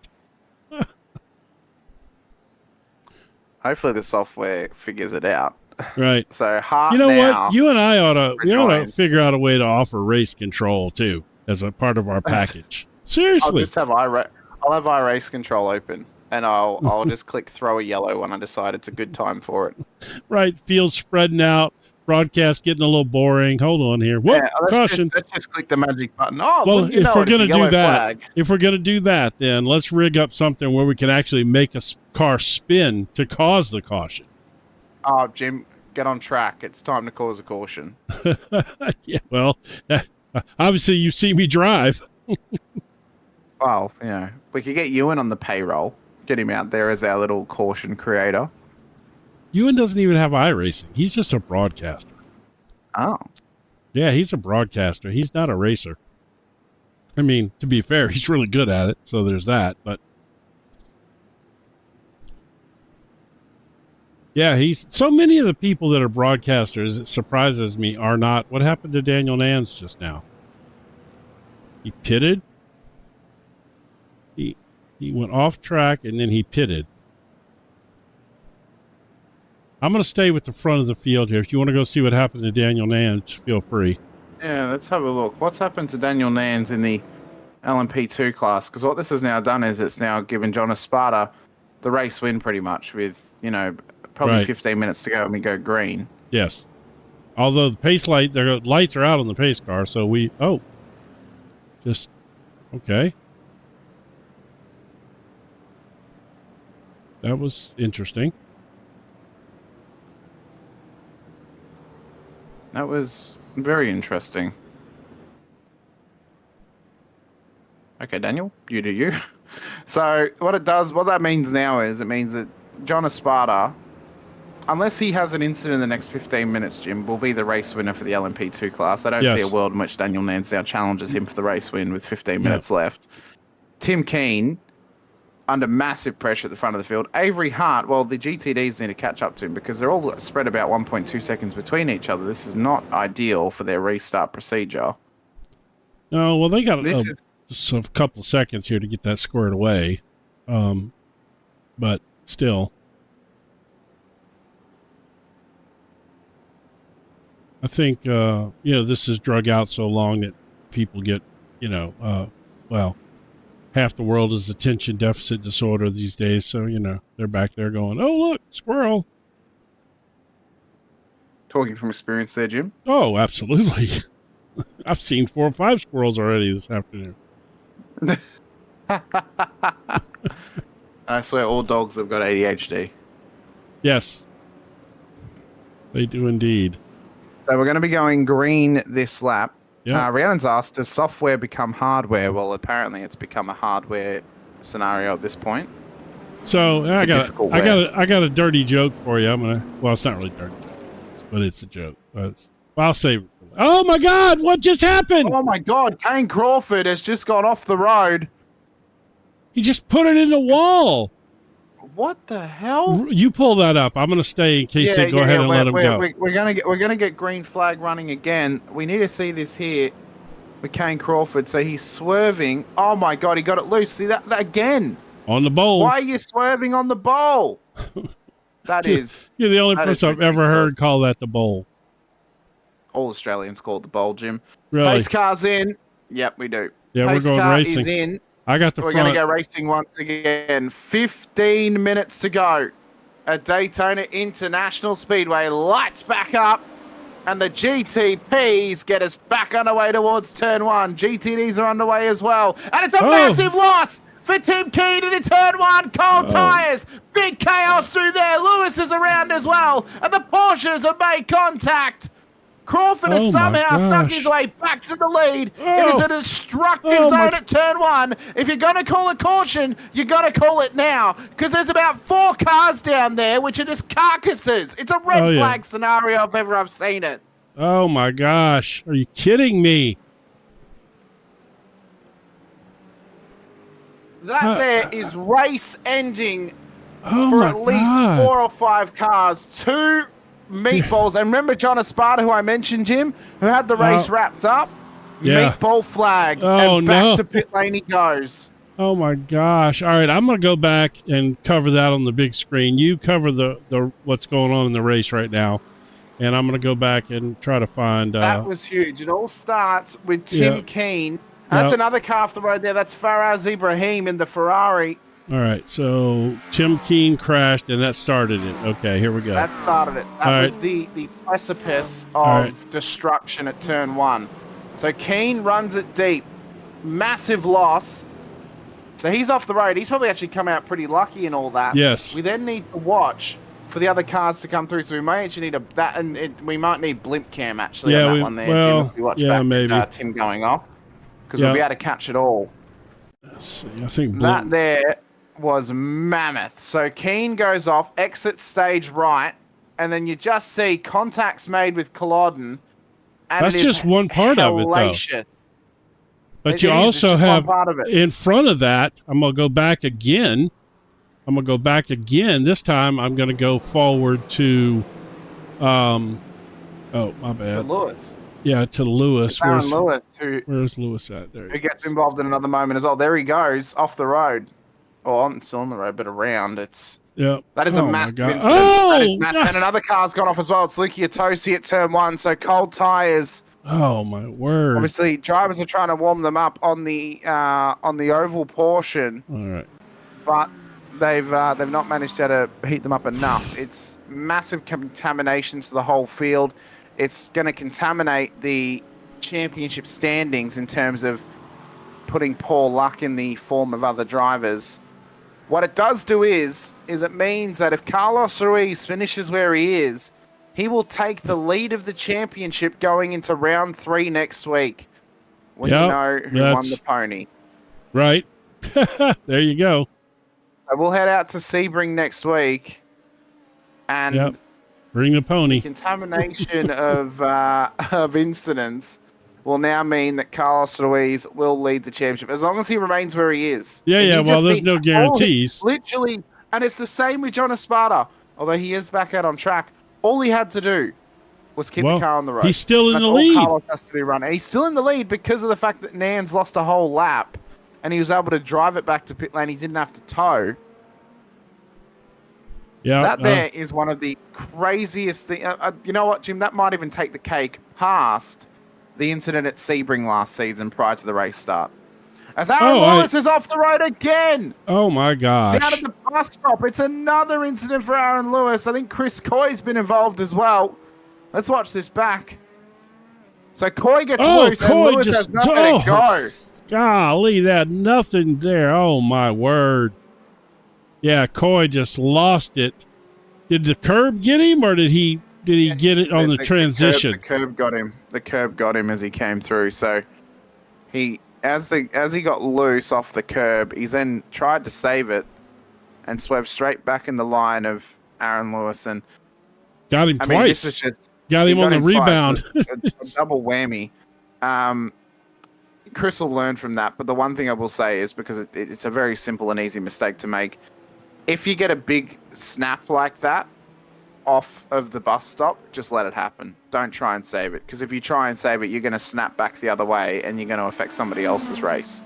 Hopefully the software figures it out. Right. So Hart, you know what? You and I ought to figure out a way to offer race control too as a part of our package. Seriously. I'll have iRace control open, and I'll just click throw a yellow when I decide it's a good time for it. Right. Field spreading out. Broadcast getting a little boring. Hold on here. Whoop, caution. Let's just click the magic button. Oh, well, if we're going to do that, then let's rig up something where we can actually make a car spin to cause the caution. Oh, Jim, get on track. It's time to cause a caution. Yeah, well, obviously you see me drive. Well, we could get Ewan on the payroll. Get him out there as our little caution creator. Ewan doesn't even have iRacing. He's just a broadcaster. Oh. Yeah, he's a broadcaster. He's not a racer. I mean, to be fair, he's really good at it, so there's that. But yeah, so many of the people that are broadcasters, it surprises me, are not. What happened to Daniel Nance just now? He pitted. He went off track and then he pitted. I'm going to stay with the front of the field here. If you want to go see what happened to Daniel Nance, feel free. Yeah, let's have a look. What's happened to Daniel Nance in the LMP2 class? Because what this has now done is it's now given John Esparta the race win pretty much with, probably 15 minutes to go and we go green. Yes. Although the lights are out on the pace car, so okay. That was interesting. That was very interesting. Okay, Daniel, you do you. So what that means now is it means that John Esparta, unless he has an incident in the next 15 minutes, Jim, will be the race winner for the LMP2 class. I don't see a world in which Daniel Nance now challenges him for the race win with 15 minutes left. Tim Keane, under massive pressure at the front of the field. Avery Hart, well, the GTDs need to catch up to him because they're all spread about 1.2 seconds between each other. This is not ideal for their restart procedure. No, well, they got just a couple of seconds here to get that squared away. But still. I think, this is drug out so long that people get, half the world is attention deficit disorder these days. So, they're back there going, oh, look, squirrel. Talking from experience there, Jim? Oh, absolutely. I've seen 4 or 5 squirrels already this afternoon. I swear all dogs have got ADHD. Yes, they do indeed. So we're going to be going green this lap. Yeah. Rhiannon's asked, does software become hardware? Well, apparently it's become a hardware scenario at this point. So I got a dirty joke for you. Well, it's not really dirty joke, but it's a joke. Well, I'll say, oh my God, what just happened? Oh my God, Kane Crawford has just gone off the road. He just put it in the wall. What the hell? You pull that up. I'm going to stay in case they go ahead and let him go. We're gonna get green flag running again. We need to see this here with Kane Crawford. So he's swerving. Oh my God, he got it loose. See that again on the bowl. Why are you swerving on the bowl? You're the only person I've ever heard call that the bowl. All Australians call it the bowl, Jim. Really? Pace car's in. Yep, we do. Yeah, Pace we're going car racing. Is in. I got the We're front. going to go racing once again. 15 minutes to go at Daytona International Speedway. Lights back up. And the GTPs get us back underway towards turn one. GTDs are underway as well. And it's a massive loss for Tim Keen into turn one. Cold tyres. Big chaos through there. Lewis is around as well. And the Porsches have made contact. Crawford has somehow snuck his way back to the lead. It is a destructive zone at turn one. If you're going to call a caution, you got to call it now because there's about 4 cars down there which are just carcasses. It's a red flag scenario if ever I've seen it. Oh my gosh. Are you kidding me? That there is race ending for at least 4 or 5 cars. 2 meatballs. And remember John Esparta, who I mentioned, Jim, who had the race wrapped up? Yeah. Meatball flag. And back to pit lane he goes. Oh my gosh. All right, I'm going to go back and cover that on the big screen. You cover the what's going on in the race right now. And I'm going to go back and try to find... that was huge. It all starts with Tim Keen. That's another car off the road there. That's Faraz Ibrahim in the Ferrari. All right, so Tim Keen crashed, and that started it. Okay, here we go. That started it. That was the precipice of destruction at turn one. So Keen runs it deep. Massive loss. So he's off the road. He's probably actually come out pretty lucky and all that. Yes. We then need to watch for the other cars to come through. So we may actually need we might need blimp cam actually on that one there, Jim, if we watch back maybe. Tim going off. Because we'll be able to catch it all. Let's see. I think that there was mammoth. So Keen goes off, exits stage right, and then you just see contacts made with Culloden. And that's just one part of it, though. But you also have in front of that, I'm going to go back again. This time I'm going to go forward to, oh, my bad. To Lewis. Yeah, to Lewis. Where's Lewis at? There he gets involved in another moment as well. There he goes, off the road. Well, I'm still on the road, but around. That is a massive incident. That is massive. And another car's gone off as well. It's Luki Atosi at turn one. So cold tires. Oh my word! Obviously, drivers are trying to warm them up on the oval portion. All right, but they've not managed to heat them up enough. It's massive contamination to the whole field. It's going to contaminate the championship standings in terms of putting poor luck in the form of other drivers. What it does do is it means that if Carlos Ruiz finishes where he is, he will take the lead of the championship going into round 3 next week when you know who won the pony. Right. There you go. So we'll head out to Sebring next week and bring the pony. The contamination of incidents will now mean that Carlos Ruiz will lead the championship as long as he remains where he is. Well, there's no guarantees. Literally, and it's the same with John Esparta. Although he is back out on track, all he had to do was keep the car on the road. He's still in the lead. All Carlos has to be running. He's still in the lead because of the fact that Nan's lost a whole lap, and he was able to drive it back to pit lane. He didn't have to tow. Yeah, that there is one of the craziest things. You know what, Jim? That might even take the cake past the incident at Sebring last season prior to the race start. As Aaron Lewis is off the road again. Oh, my gosh. Down at the bus stop. It's another incident for Aaron Lewis. I think Chris Coy's been involved as well. Let's watch this back. So Coy gets loose and Lewis has nowhere to go. Golly, that nothing there. Oh, my word. Yeah, Coy just lost it. Did the curb get him, or did he get it on the transition? The curb got him. The curb got him as he came through. So as he got loose off the curb, he's then tried to save it and swerved straight back in the line of Aaron Lewis and got him twice. This is just, got him on the rebound. a double whammy. Chris will learn from that, but the one thing I will say is, because it's a very simple and easy mistake to make, if you get a big snap like that off of the bus stop, just let it happen. Don't try and save it, because if you try and save it, you're going to snap back the other way and you're going to affect somebody else's race.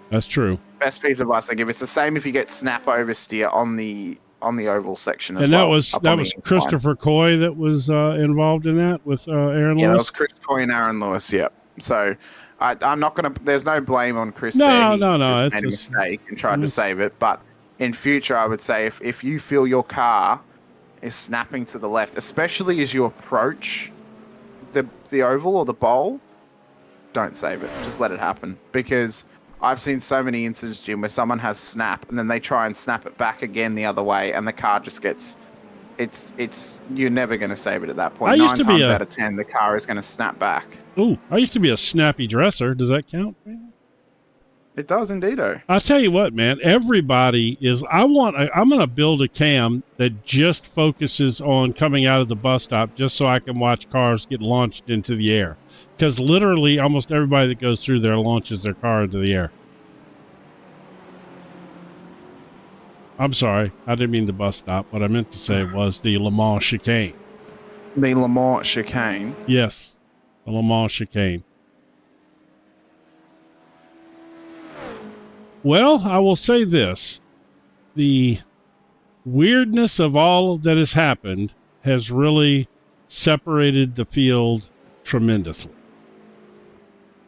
That's true. Best piece of advice I give. It's the same if you get snap oversteer on the oval section as and well. And that was Christopher Coy that was involved in that with Aaron Lewis? Yeah, that was Chris Coy and Aaron Lewis, yeah. So I'm not going to... There's no blame on Chris there. No. He just made a mistake and tried to save it. But in future, I would say if you feel your car is snapping to the left, especially as you approach the oval or the bowl, don't save it. Just let it happen. Because I've seen so many incidents, Jim, where someone has snap and then they try and snap it back again the other way and the car just gets... It's you're never going to save it at that point. 9 times out of 10, the car is going to snap back. Ooh, I used to be a snappy dresser. Does that count? It does indeed. I'll tell you what, man. Everybody is. I'm going to build a cam that just focuses on coming out of the bus stop, just so I can watch cars get launched into the air. Because literally, almost everybody that goes through there launches their car into the air. I'm sorry, I didn't mean the bus stop. What I meant to say was the Le Mans chicane. The Le Mans chicane? Yes, the Le Mans chicane. Well, I will say this. The weirdness of all that has happened has really separated the field tremendously.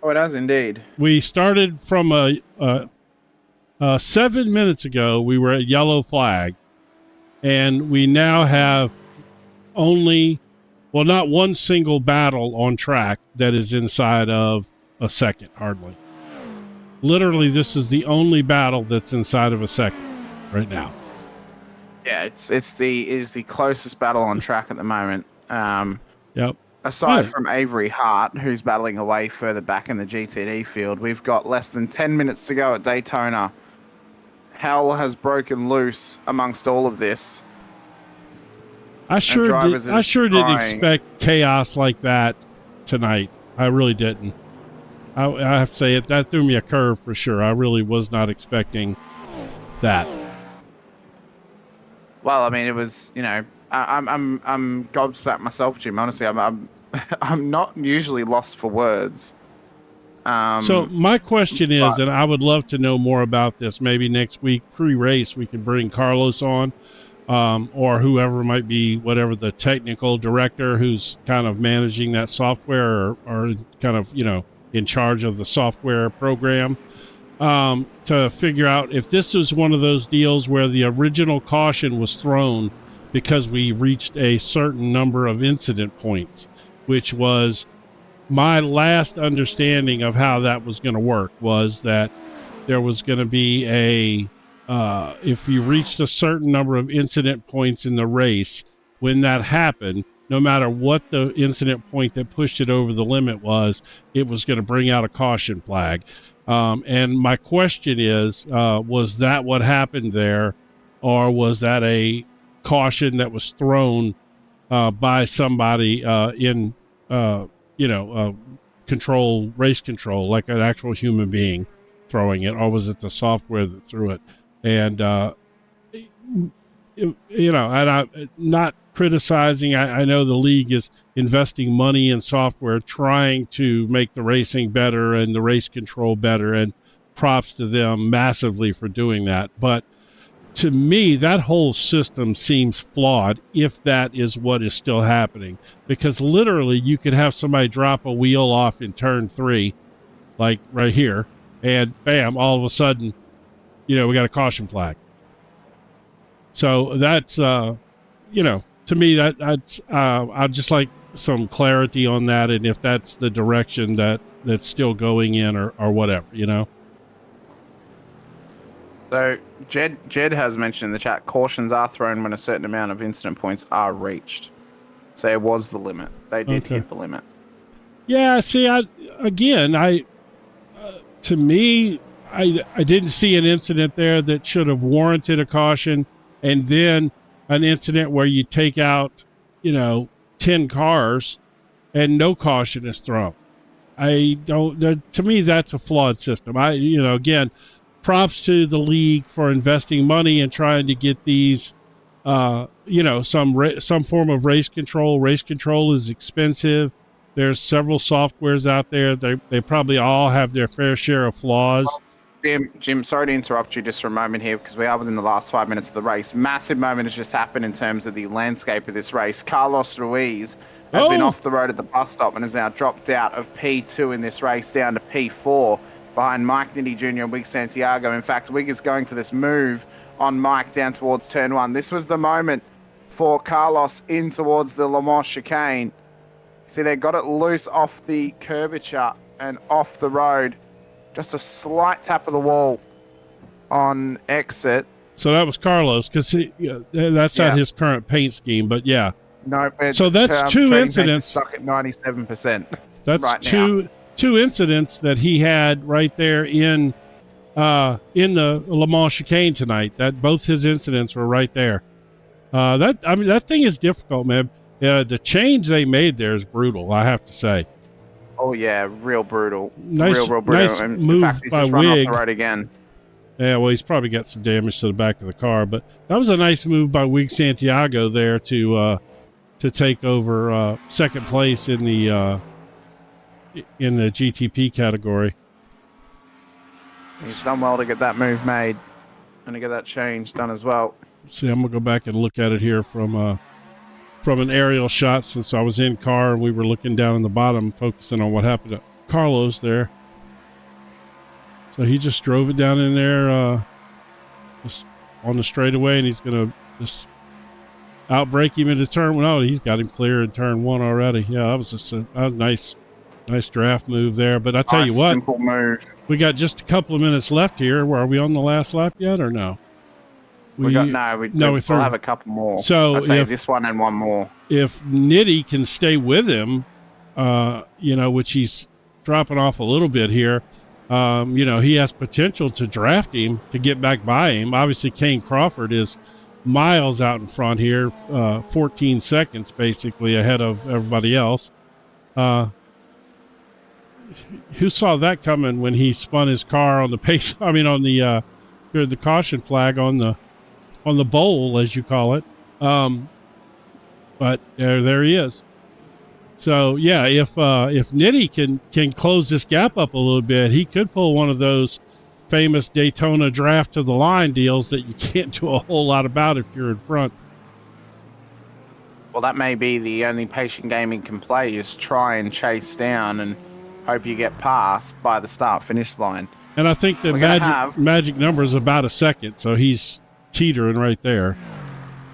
Oh, it has indeed. We started from 7 minutes ago, we were at yellow flag, and we now have not one single battle on track that is inside of a second, hardly. Literally, this is the only battle that's inside of a second right now. Yeah, it is the closest battle on track at the moment. Yep. Aside from Avery Hart, who's battling away further back in the GTD field, we've got less than 10 minutes to go at Daytona. Hell has broken loose amongst all of this. I sure didn't expect chaos like that tonight. I really didn't. I have to say that threw me a curve for sure. I really was not expecting that. Well, I mean, it was, I'm gobsmacked myself, Jim. Honestly, I'm not usually lost for words. So my question is, and I would love to know more about this, maybe next week pre-race we can bring Carlos on, or whoever might be, whatever the technical director who's kind of managing that software or kind of, in charge of the software program, to figure out if this was one of those deals where the original caution was thrown because we reached a certain number of incident points, which was my last understanding of how that was going to work, was that there was going to be if you reached a certain number of incident points in the race, when that happened, no matter what the incident point that pushed it over the limit was, it was going to bring out a caution flag. And my question is, was that what happened there, or was that a caution that was thrown by somebody in race control, like an actual human being throwing it, or was it the software that threw it? And and I'm not criticizing. I know the league is investing money in software, trying to make the racing better and the race control better, and props to them massively for doing that. But to me, that whole system seems flawed, if that is what is still happening, because literally you could have somebody drop a wheel off in turn 3, like right here, and bam, all of a sudden, we got a caution flag. So that's, to me, that's I'd just like some clarity on that, and if that's the direction that's still going in, or whatever, So Jed has mentioned in the chat, cautions are thrown when a certain amount of incident points are reached. So it was the limit. They did hit the limit. Yeah, see, to me, I didn't see an incident there that should have warranted a caution, and then an incident where you take out, 10 cars and no caution is thrown. To me, that's a flawed system. Again, props to the league for investing money and trying to get these, some form of race control. Race control is expensive. There's several softwares out there. They probably all have their fair share of flaws. Jim, sorry to interrupt you just for a moment here because we are within the last 5 minutes of the race. Massive moment has just happened in terms of the landscape of this race. Carlos Ruiz has been off the road at the bus stop and has now dropped out of P2 in this race down to P4 behind Mike Nitti Jr. and Wig Santiago. In fact, Wig is going for this move on Mike down towards turn 1. This was the moment for Carlos in towards the Le Mans chicane. See, they got it loose off the curvature and off the road. Just a slight tap of the wall on exit. So that was Carlos, because that's not his current paint scheme, but yeah. No, so that's two incidents. Stuck at 97%. That's right two incidents that he had right there in the Le Mans chicane tonight. That both his incidents were right there. That thing is difficult, man. The change they made there is brutal, I have to say. Oh yeah, real brutal. Real brutal. Nice move by Wig. Off the road again. Yeah, well, he's probably got some damage to the back of the car, but that was a nice move by Wig Santiago there to take over second place in the GTP category. He's done well to get that move made and to get that change done as well. See, I'm gonna go back and look at it here from an aerial shot, since I was in car and we were looking down in the bottom, focusing on what happened to Carlos there. So he just drove it down in there, just on the straightaway, and he's gonna just outbrake him into turn 1. Oh, he's got him clear in turn 1 already. Yeah, that was a nice draft move there. But I tell you what, simple move. We got just a couple of minutes left here. Are we on the last lap yet, or no? We'll have a couple more. So I'd say this one and one more. If Nitti can stay with him, which he's dropping off a little bit here, he has potential to draft him, to get back by him. Obviously, Kane Crawford is miles out in front here, 14 seconds basically ahead of everybody else. Who saw that coming when he spun his car on the pace? I mean, on the caution flag on the bowl, as you call it. But there he is. So yeah, if Nitti can close this gap up a little bit, he could pull one of those famous Daytona draft to the line deals that you can't do a whole lot about if you're in front. Well, that may be the only patient game he can play, is try and chase down and hope you get past by the start-finish line. And I think the magic number is about a second, so he's teetering right there.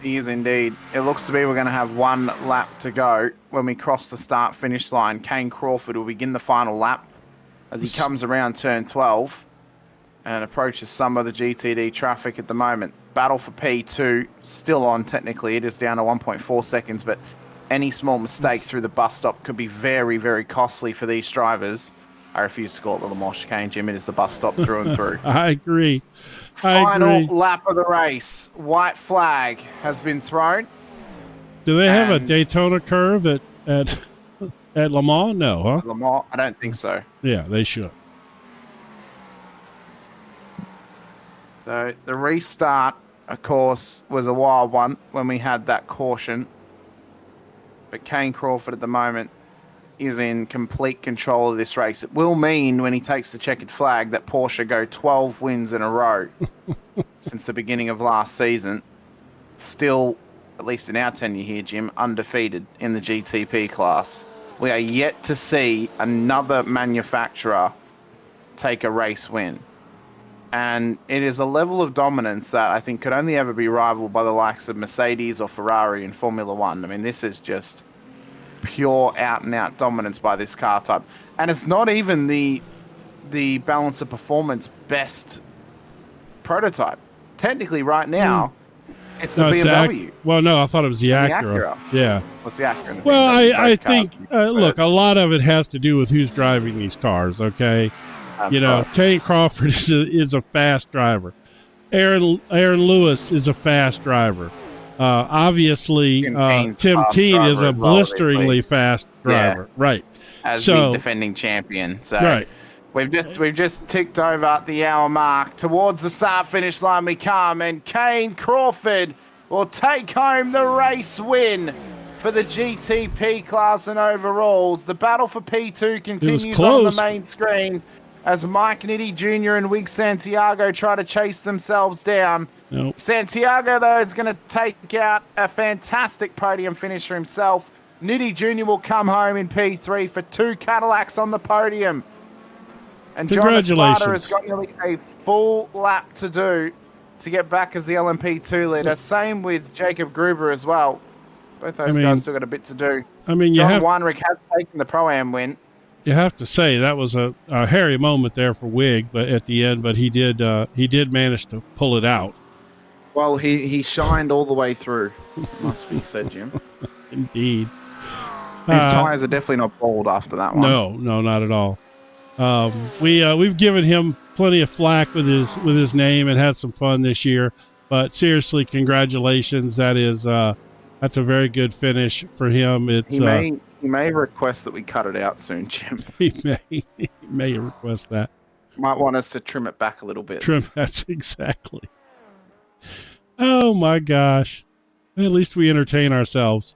He is indeed. It looks to be we're going to have one lap to go when we cross the start-finish line. Kane Crawford will begin the final lap as he comes around turn 12 and approaches some of the GTD traffic at the moment. Battle for P2 still on technically. It is down to 1.4 seconds, but any small mistake through the bus stop could be very, very costly for these drivers. I refuse to call it the Le Mans chicane, Jim. It is the bus stop through and through. I agree. Final lap of the race. White flag has been thrown. Do they have a Daytona curve at Le Mans? No, huh? Le Mans? I don't think so. Yeah, they should. So the restart, of course, was a wild one when we had that caution. But Kane Crawford at the moment is in complete control of this race. It will mean when he takes the checkered flag that Porsche go 12 wins in a row since the beginning of last season. Still, at least in our tenure here, Jim, undefeated in the GTP class. We are yet to see another manufacturer take a race win. And it is a level of dominance that I think could only ever be rivaled by the likes of Mercedes or Ferrari in Formula One. I mean, this is just pure out-and-out dominance by this car type. And it's not even the balance of performance best prototype. Technically, right now, it's the BMW. Well, no, I thought it was the Acura. Yeah. What's the Acura? Well, I think, look, a lot of it has to do with who's driving these cars, okay? Kane Crawford is a fast driver. Aaron Lewis is a fast driver. Obviously, Tim Keene is a blisteringly fast driver. Yeah. Right. As the defending champion. So right. We've just ticked over the hour mark. Towards the start-finish line we come, and Kane Crawford will take home the race win for the GTP class and overalls. The battle for P2 continues on the main screen as Mike Nitti Jr. and Wig Santiago try to chase themselves down. Nope. Santiago, though, is going to take out a fantastic podium finish for himself. Nitti Jr. will come home in P3 for 2 Cadillacs on the podium. And John Esparta has got nearly a full lap to do to get back as the LMP2 leader. Same with Jacob Gruber as well. Both those guys still got a bit to do. John Weinrich has taken the Pro-Am win. You have to say that was a hairy moment there for Wig, but at the end, he did manage to pull it out. Well, he shined all the way through, must be said, Jim. Indeed. His tires are definitely not bald after that one. No, not at all. We've given him plenty of flack with his name and had some fun this year, but seriously, congratulations. That's a very good finish for him. He may request that we cut it out soon, Jim. He may request that. Might want us to trim it back a little bit. That's exactly. Oh my gosh. At least we entertain ourselves.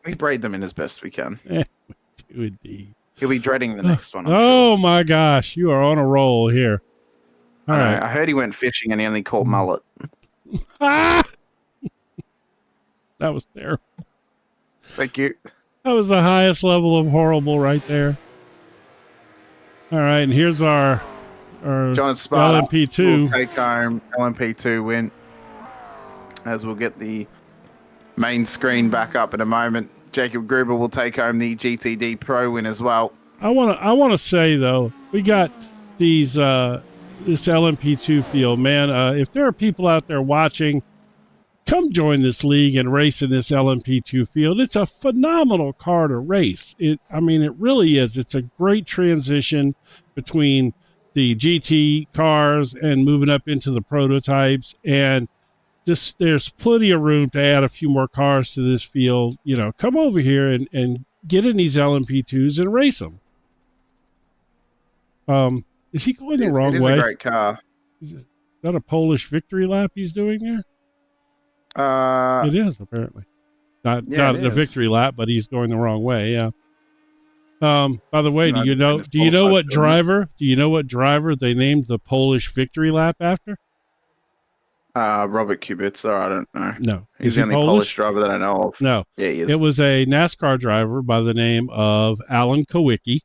We braid them in as best we can. We do indeed. He'll be dreading the next one. I'm sure. My gosh, you are on a roll here. All right. I heard he went fishing and he only caught mullet. That was terrible. Thank you. That was the highest level of horrible right there. All right, and here's our John Esparta LMP2 will take home LMP2 win. As we'll get the main screen back up in a moment. Jacob Gruber will take home the GTD Pro win as well. I want to say though, we got these this LMP2 field, man. If there are people out there watching, come join this league and race in this LMP2 field. It's a phenomenal car to race. It really is. It's a great transition between the GT cars and moving up into the prototypes, and there's plenty of room to add a few more cars to this field. Come over here and get in these LMP2s and race them. Is he going the wrong way? It is a great car. Is that a Polish victory lap he's doing there? It is, apparently. Not the victory lap, but he's going the wrong way. Yeah. By the way, do you know what driver they named the Polish victory lap after? Robert Kubica, I don't know. No. He's the only Polish driver that I know of. No. Yeah, he is. It was a NASCAR driver by the name of Alan Kowicki.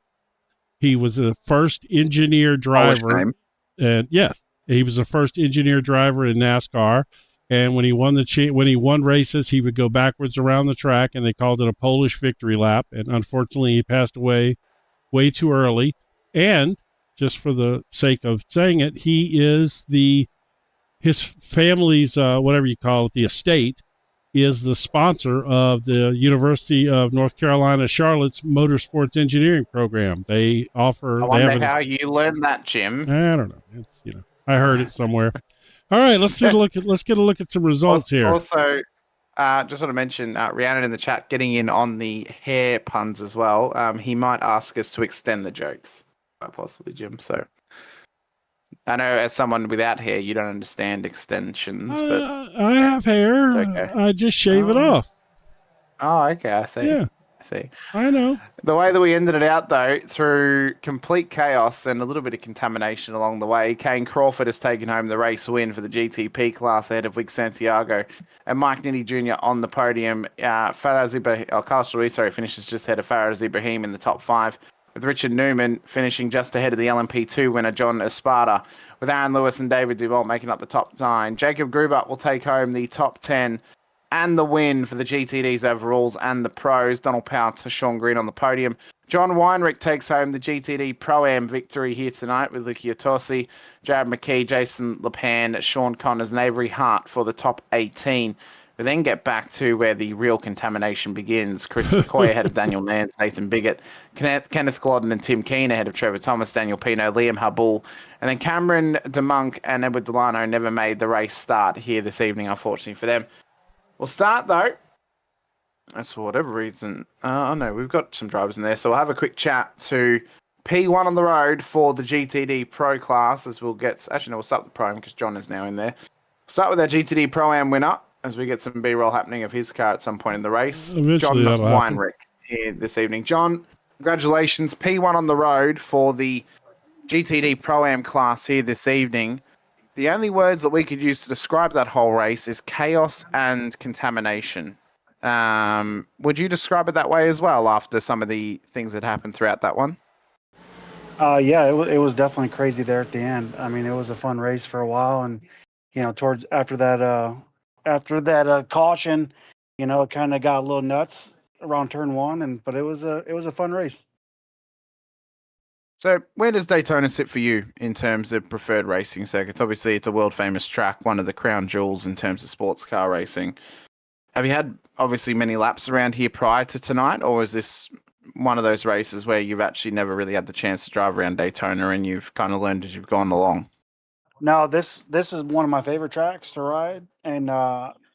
He was the first engineer driver. And yes, he was the first engineer driver in NASCAR. And when he won races, he would go backwards around the track, and they called it a Polish victory lap. And unfortunately, he passed away way too early. And just for the sake of saying it, his family's, whatever you call it, the estate, is the sponsor of the University of North Carolina, Charlotte's Motorsports Engineering program. They offer. I wonder how you learned that, Jim. I don't know. It's I heard it somewhere. All right, let's get a look at some results here. Also, just want to mention Rhiannon in the chat getting in on the hair puns as well. He might ask us to extend the jokes, quite possibly, Jim. So I know as someone without hair, you don't understand extensions, but I have hair. It's okay. I just shave it off. Oh, okay. I see. Yeah. I see. I know. The way that we ended it out, though, through complete chaos and a little bit of contamination along the way, Kane Crawford has taken home the race win for the GTP class ahead of Wig Santiago, and Mike Nitti Jr. on the podium. Carlos Ruiz finishes just ahead of Faraz Ibrahim in the top 5, with Richard Newman finishing just ahead of the LMP2 winner John Esparta, with Aaron Lewis and David Duval making up the top 9. Jacob Gruber will take home the top 10 and the win for the GTD's overalls and the pros. Donald Power to Sean Green on the podium. John Weinrich takes home the GTD Pro-Am victory here tonight with Lucia Tossi, Jared McKee, Jason Lepan, Sean Connors, and Avery Hart for the top 18. We then get back to where the real contamination begins. Chris McCoy ahead of Daniel Nance, Nathan Biggett, Kenneth Glodden and Tim Keane ahead of Trevor Thomas, Daniel Pino, Liam Habul, and then Cameron DeMonk and Edward Delano never made the race start here this evening, unfortunately for them. We'll start, though. That's for whatever reason. Oh, no, we've got some drivers in there. So we'll have a quick chat to P1 on the road for the GTD Pro class as we'll get... Actually, no, we'll start with the Pro-Am because John is now in there. We'll start with our GTD Pro-Am winner as we get some B-roll happening of his car at some point in the race. Eventually John Weinrich here this evening. John, congratulations. P1 on the road for the GTD Pro-Am class here this evening. The only words that we could use to describe that whole race is chaos and contamination. Would you describe it that way as well after some of the things that happened throughout that one? Yeah, it was definitely crazy there at the end. I mean, it was a fun race for a while, and towards after that caution, it kind of got a little nuts around turn one, but it was a fun race. So where does Daytona sit for you in terms of preferred racing circuits? Obviously, it's a world famous track, one of the crown jewels in terms of sports car racing. Have you had, obviously, many laps around here prior to tonight, or is this one of those races where you've actually never really had the chance to drive around Daytona and you've kind of learned as you've gone along? No, this is one of my favorite tracks to ride, and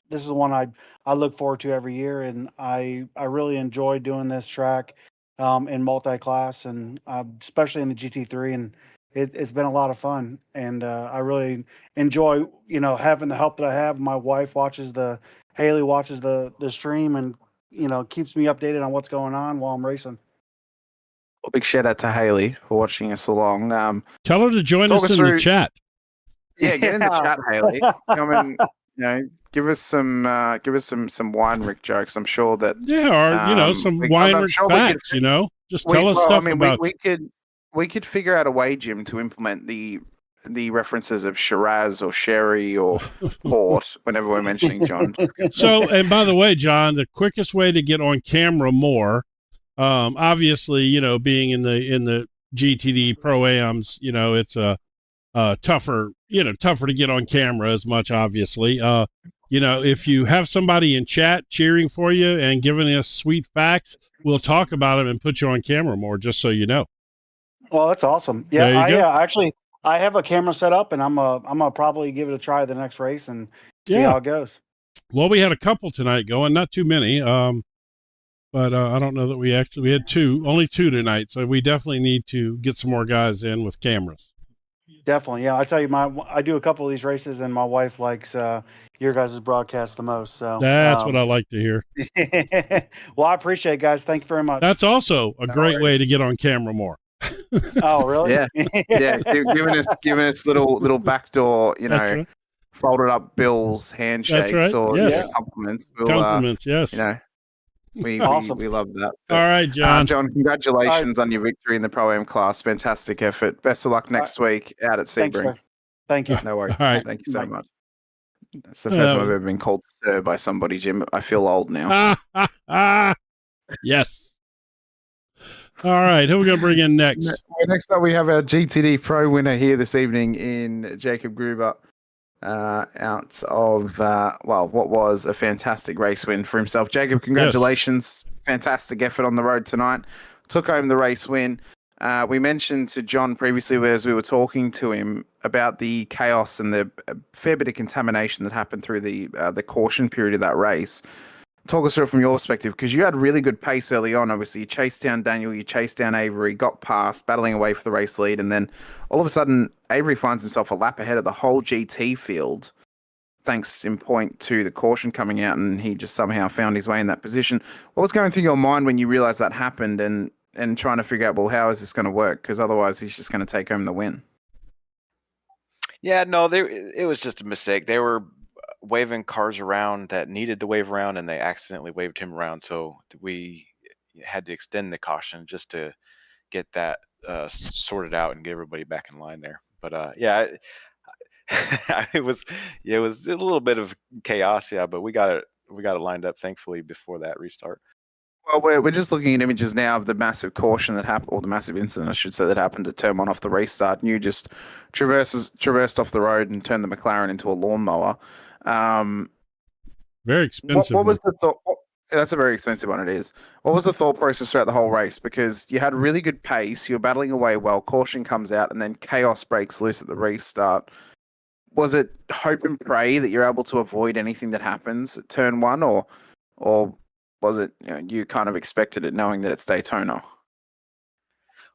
this is the one I look forward to every year, and I really enjoy doing this track in multi-class, and especially in the GT3, and it's been a lot of fun, and I really enjoy having the help that I have. My wife Haley watches the stream and keeps me updated on what's going on while I'm racing. Well, big shout out to Haley for watching us along. Tell her to join us in the chat. Yeah, get in the chat, Haley. Come and give us some Weinrich jokes. I'm sure that or some Weinrich facts. Just tell us stuff about. We could figure out a way, Jim, to implement the references of Shiraz or Sherry or Port whenever we're mentioning John. So, and by the way, John, the quickest way to get on camera more, obviously, being in the GTD Pro-Ams, it's tougher to get on camera as much, obviously. If you have somebody in chat cheering for you and giving us sweet facts, we'll talk about them and put you on camera more, just so you know. Well, that's awesome. Yeah, actually, I have a camera set up, and I'm gonna probably give it a try the next race and see how it goes. Well, we had a couple tonight going, not too many. But I don't know that we had only two tonight. So we definitely need to get some more guys in with cameras. Definitely. Yeah. I tell you, I do a couple of these races, and my wife likes your guys' broadcast the most. So that's what I like to hear. Well, I appreciate it, guys. Thank you very much. That's also a great way to get on camera more. Oh, really? Yeah. Giving us little backdoor, right. Folded up bills, handshakes, or compliments. Compliments, yes. We love that. But, all right, John. John, congratulations on your victory in the Pro-Am class. Fantastic effort. Best of luck next week out at Sebring. Thank you. No worries. All right. Thank you so much. It's the first time I've ever been called sir by somebody, Jim. I feel old now. Yes. All right, who are we going to bring in next? Next up, we have our GTD Pro winner here this evening in Jacob Gruber. Out of what was a fantastic race win for himself. Jacob, congratulations. Yes. Fantastic effort on the road tonight. Took home the race win. We mentioned to John previously as we were talking to him about the chaos and the fair bit of contamination that happened through the caution period of that race. Talk us through it from your perspective, because you had really good pace early on. Obviously, you chased down Daniel, you chased down Avery, got past, battling away for the race lead, and then all of a sudden, Avery finds himself a lap ahead of the whole GT field, thanks in point to the caution coming out, and he just somehow found his way in that position. What was going through your mind when you realized that happened, and trying to figure out, well, how is this going to work? Because otherwise, he's just going to take home the win. Yeah, no, it was just a mistake. They were waving cars around that needed to wave around, and they accidentally waved him around, so we had to extend the caution just to get that sorted out and get everybody back in line there. But it was a little bit of chaos, but we got it lined up thankfully before that restart. Well, we're just looking at images now of the massive caution that happened, or the massive incident, I should say, that happened to turn one off the restart. And you just traversed off the road and turned the McLaren into a lawnmower. Very expensive. What was the thought? That's a very expensive one, it is. What was the thought process throughout the whole race? Because you had really good pace, you were battling away well, caution comes out, and then chaos breaks loose at the restart. Was it hope and pray that you're able to avoid anything that happens at turn one, or was it you kind of expected it knowing that it's Daytona?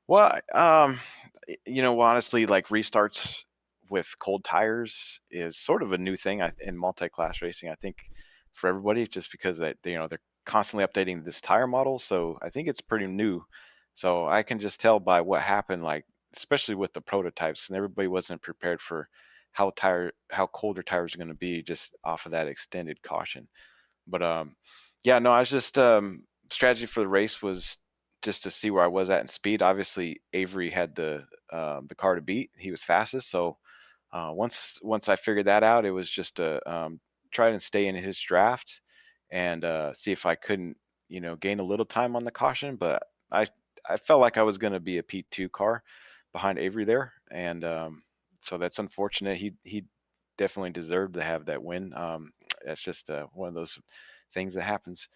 Well, honestly, like restarts with cold tires is sort of a new thing in multi-class racing. I think for everybody, just because they're constantly updating this tire model, so I think it's pretty new. So I can just tell by what happened, like especially with the prototypes, and everybody wasn't prepared for how cold their tires are going to be just off of that extended caution. But yeah, no, I was just strategy for the race was just to see where I was at in speed. Obviously, Avery had the car to beat; he was fastest. So once I figured that out, it was just to try and stay in his draft and see if I couldn't, gain a little time on the caution. But I felt like I was going to be a P2 car behind Avery there, and so that's unfortunate. He definitely deserved to have that win. That's just one of those things that happens.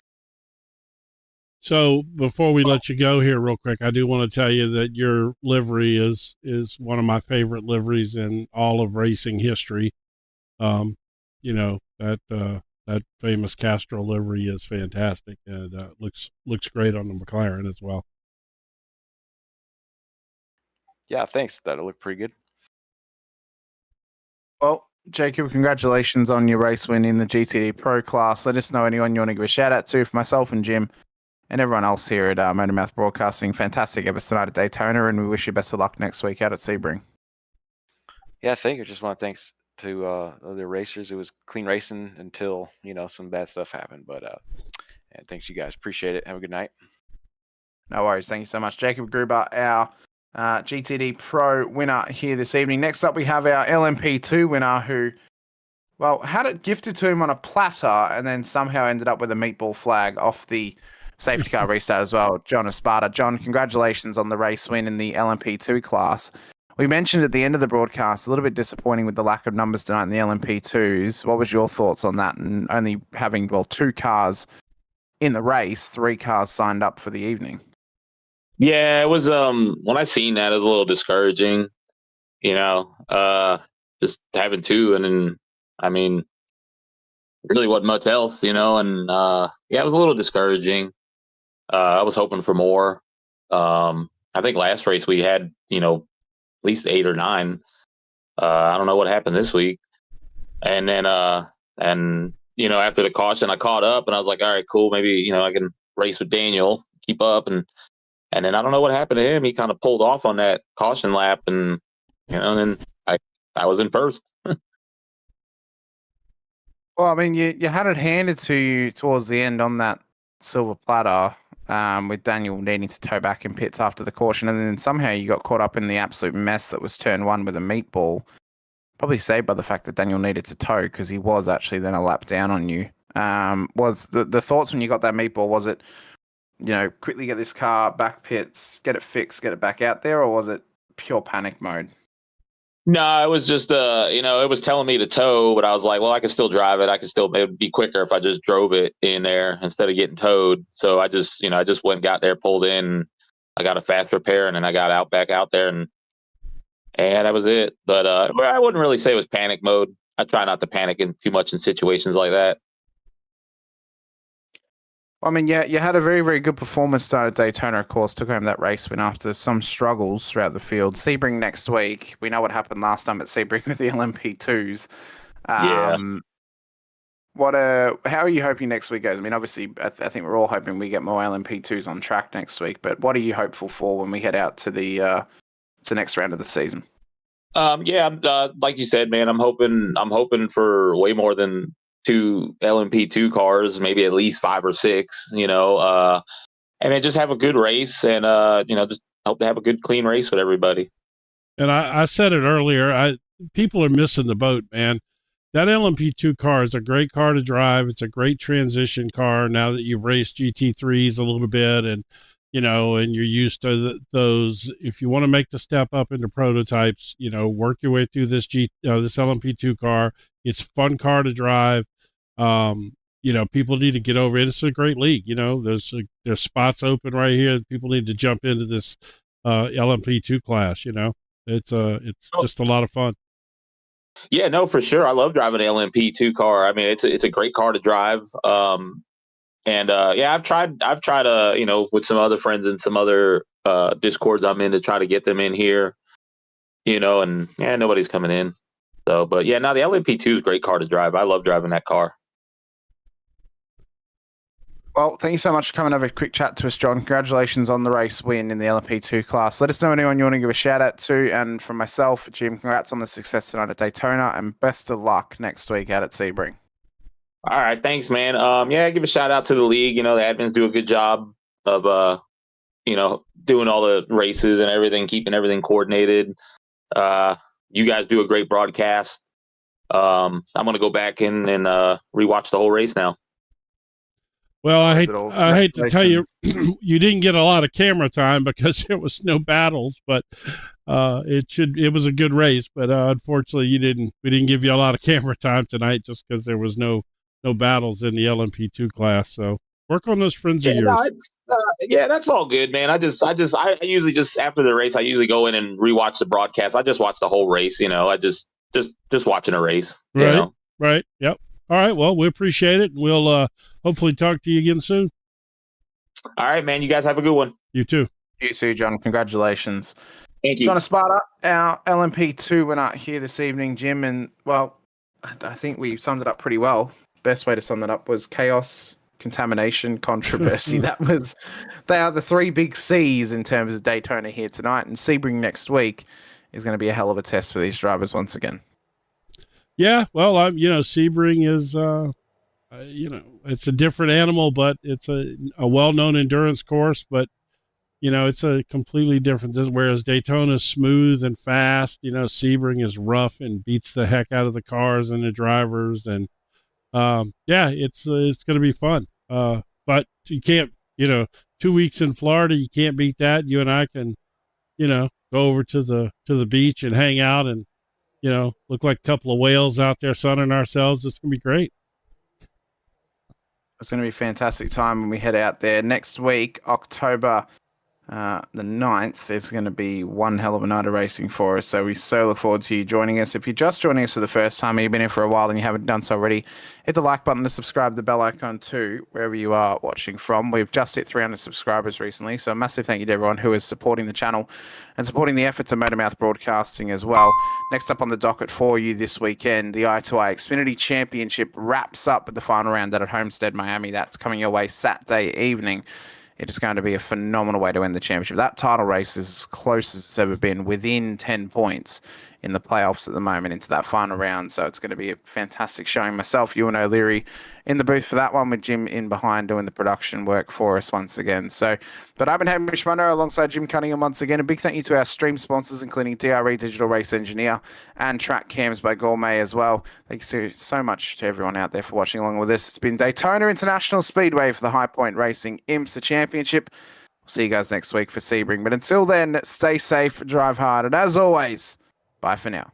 So before we let you go here real quick, I do want to tell you that your livery is one of my favorite liveries in all of racing history. That famous Castro livery is fantastic, and looks great on the McLaren as well. Yeah, thanks. That'll look pretty good. Well, Jacob, congratulations on your race win in the GTD Pro class. Let us know anyone you want to give a shout out to, for myself and Jim and everyone else here at MotorMouth Broadcasting. Fantastic episode tonight at Daytona, and we wish you best of luck next week out at Sebring. Yeah, thank you. Just want to thanks to the racers. It was clean racing until some bad stuff happened, but and thanks you guys. Appreciate it. Have a good night. No worries. Thank you so much, Jacob Gruber, our GTD Pro winner here this evening. Next up, we have our LMP2 winner who, well, had it gifted to him on a platter and then somehow ended up with a meatball flag off the safety car restart as well, John Esparta. John, congratulations on the race win in the LMP2 class. We mentioned at the end of the broadcast, a little bit disappointing with the lack of numbers tonight in the LMP2s. What was your thoughts on that? And only having, well, 2 cars in the race, 3 cars signed up for the evening. Yeah, it was, when I seen that, it was a little discouraging, just having 2. And then, I mean, really wasn't much else, and yeah, it was a little discouraging. I was hoping for more. I think last race we had, at least 8 or 9. I don't know what happened this week. And then, after the caution, I caught up and I was like, all right, cool. Maybe, I can race with Daniel, keep up. And then I don't know what happened to him. He kind of pulled off on that caution lap and, then I was in first. Well, I mean, you had it handed to you towards the end on that silver platter, with Daniel needing to tow back in pits after the caution, and then somehow you got caught up in the absolute mess that was turn 1 with a meatball. Probably saved by the fact that Daniel needed to tow, because he was actually then a lap down on you. Was the thoughts when you got that meatball, was it, quickly get this car back pits, get it fixed, get it back out there, or was it pure panic mode? No, it was just, it was telling me to tow, but I was like, well, I can still drive it. It would be quicker if I just drove it in there instead of getting towed. So I just went, got there, pulled in. I got a fast repair, and then I got back out there, and that was it. But I wouldn't really say it was panic mode. I try not to panic too much in situations like that. I mean, yeah, you had a very, very good performance start at Daytona, of course, took home that race win after some struggles throughout the field. Sebring next week. We know what happened last time at Sebring with the LMP2s. Yeah. How are you hoping next week goes? I mean, obviously, I think we're all hoping we get more LMP2s on track next week, but what are you hopeful for when we head out to the next round of the season? Like you said, man, I'm hoping for way more than 2 LMP2 cars, maybe at least 5 or 6, and then just have a good race and, just hope to have a good, clean race with everybody. And I said it earlier, people are missing the boat, man. that LMP2 car is a great car to drive. It's a great transition car now that you've raced GT3s a little bit, and and you're used to those. If you want to make the step up into prototypes, work your way through this this LMP2 car. It's a fun car to drive. People need to get over it. It's a great league. There's spots open right here. People need to jump into this LMP2 class. It's just a lot of fun. Yeah, no, for sure. I love driving an LMP2 car. I mean, it's a great car to drive. I've tried with some other friends and some other discords I'm in to try to get them in here, and nobody's coming in. So, but yeah, now the LMP2 is a great car to drive. I love driving that car. Well, thank you so much for coming over a quick chat to us, John. Congratulations on the race win in the LMP2 class. Let us know anyone you want to give a shout out to. And from myself, Jim, congrats on the success tonight at Daytona, and best of luck next week out at Sebring. All right. Thanks, man. Give a shout out to the league. The admins do a good job of, doing all the races and everything, keeping everything coordinated. You guys do a great broadcast. I'm going to go back in and rewatch the whole race now. Well, I hate to tell you, you didn't get a lot of camera time because there was no battles, but it was a good race. But unfortunately, we didn't give you a lot of camera time tonight just because there was no battles in the LMP2 class. So work on those friends of yours. That's all good, man. I usually just after the race, I usually go in and rewatch the broadcast. I just watch the whole race. I just watching a race. Right. Yep. All right. Well, we appreciate it. We'll hopefully talk to you again soon. All right, man. You guys have a good one. You too. You too, John. Congratulations. Thank you. John Esparta, our LMP2 winner here this evening, Jim. And, well, I think we summed it up pretty well. Best way to sum that up was chaos, contamination, controversy. They are the three big C's in terms of Daytona here tonight. And Sebring next week is going to be a hell of a test for these drivers once again. Yeah, well, Sebring is, it's a different animal, but it's a well-known endurance course, but, it's a completely different, whereas Daytona is smooth and fast, Sebring is rough and beats the heck out of the cars and the drivers. And, it's going to be fun. But you can't, 2 weeks in Florida, you can't beat that. You and I can, go over to the beach and hang out and, look like a couple of whales out there sunning ourselves. It's going to be great. It's going to be a fantastic time when we head out there next week, October the 9th. There's going to be one hell of a night of racing for us. So we so look forward to you joining us. If you're just joining us for the first time and you've been here for a while and you haven't done so already, hit the like button, to subscribe, the bell icon too, wherever you are watching from. We've just hit 300 subscribers recently. So a massive thank you to everyone who is supporting the channel and supporting the efforts of MotorMouth Broadcasting as well. Next up on the docket for you this weekend, the I2I Xfinity Championship wraps up with the final round at Homestead, Miami. That's coming your way Saturday evening. It is going to be a phenomenal way to end the championship. That title race is as close as it's ever been, within 10 points in the playoffs at the moment into that final round. So it's going to be a fantastic showing. Myself, you and O'Leary in the booth for that one, with Jim in behind doing the production work for us once again. So, but I've been Hamish Munro alongside Jim Cunningham once again. A big thank you to our stream sponsors, including DRE Digital Race Engineer and Track Cams by Gourmet as well. Thank you so much to everyone out there for watching along with us. It's been Daytona International Speedway for the High Point Racing IMSA Championship. We'll see you guys next week for Sebring. But until then, stay safe, drive hard, and as always, bye for now.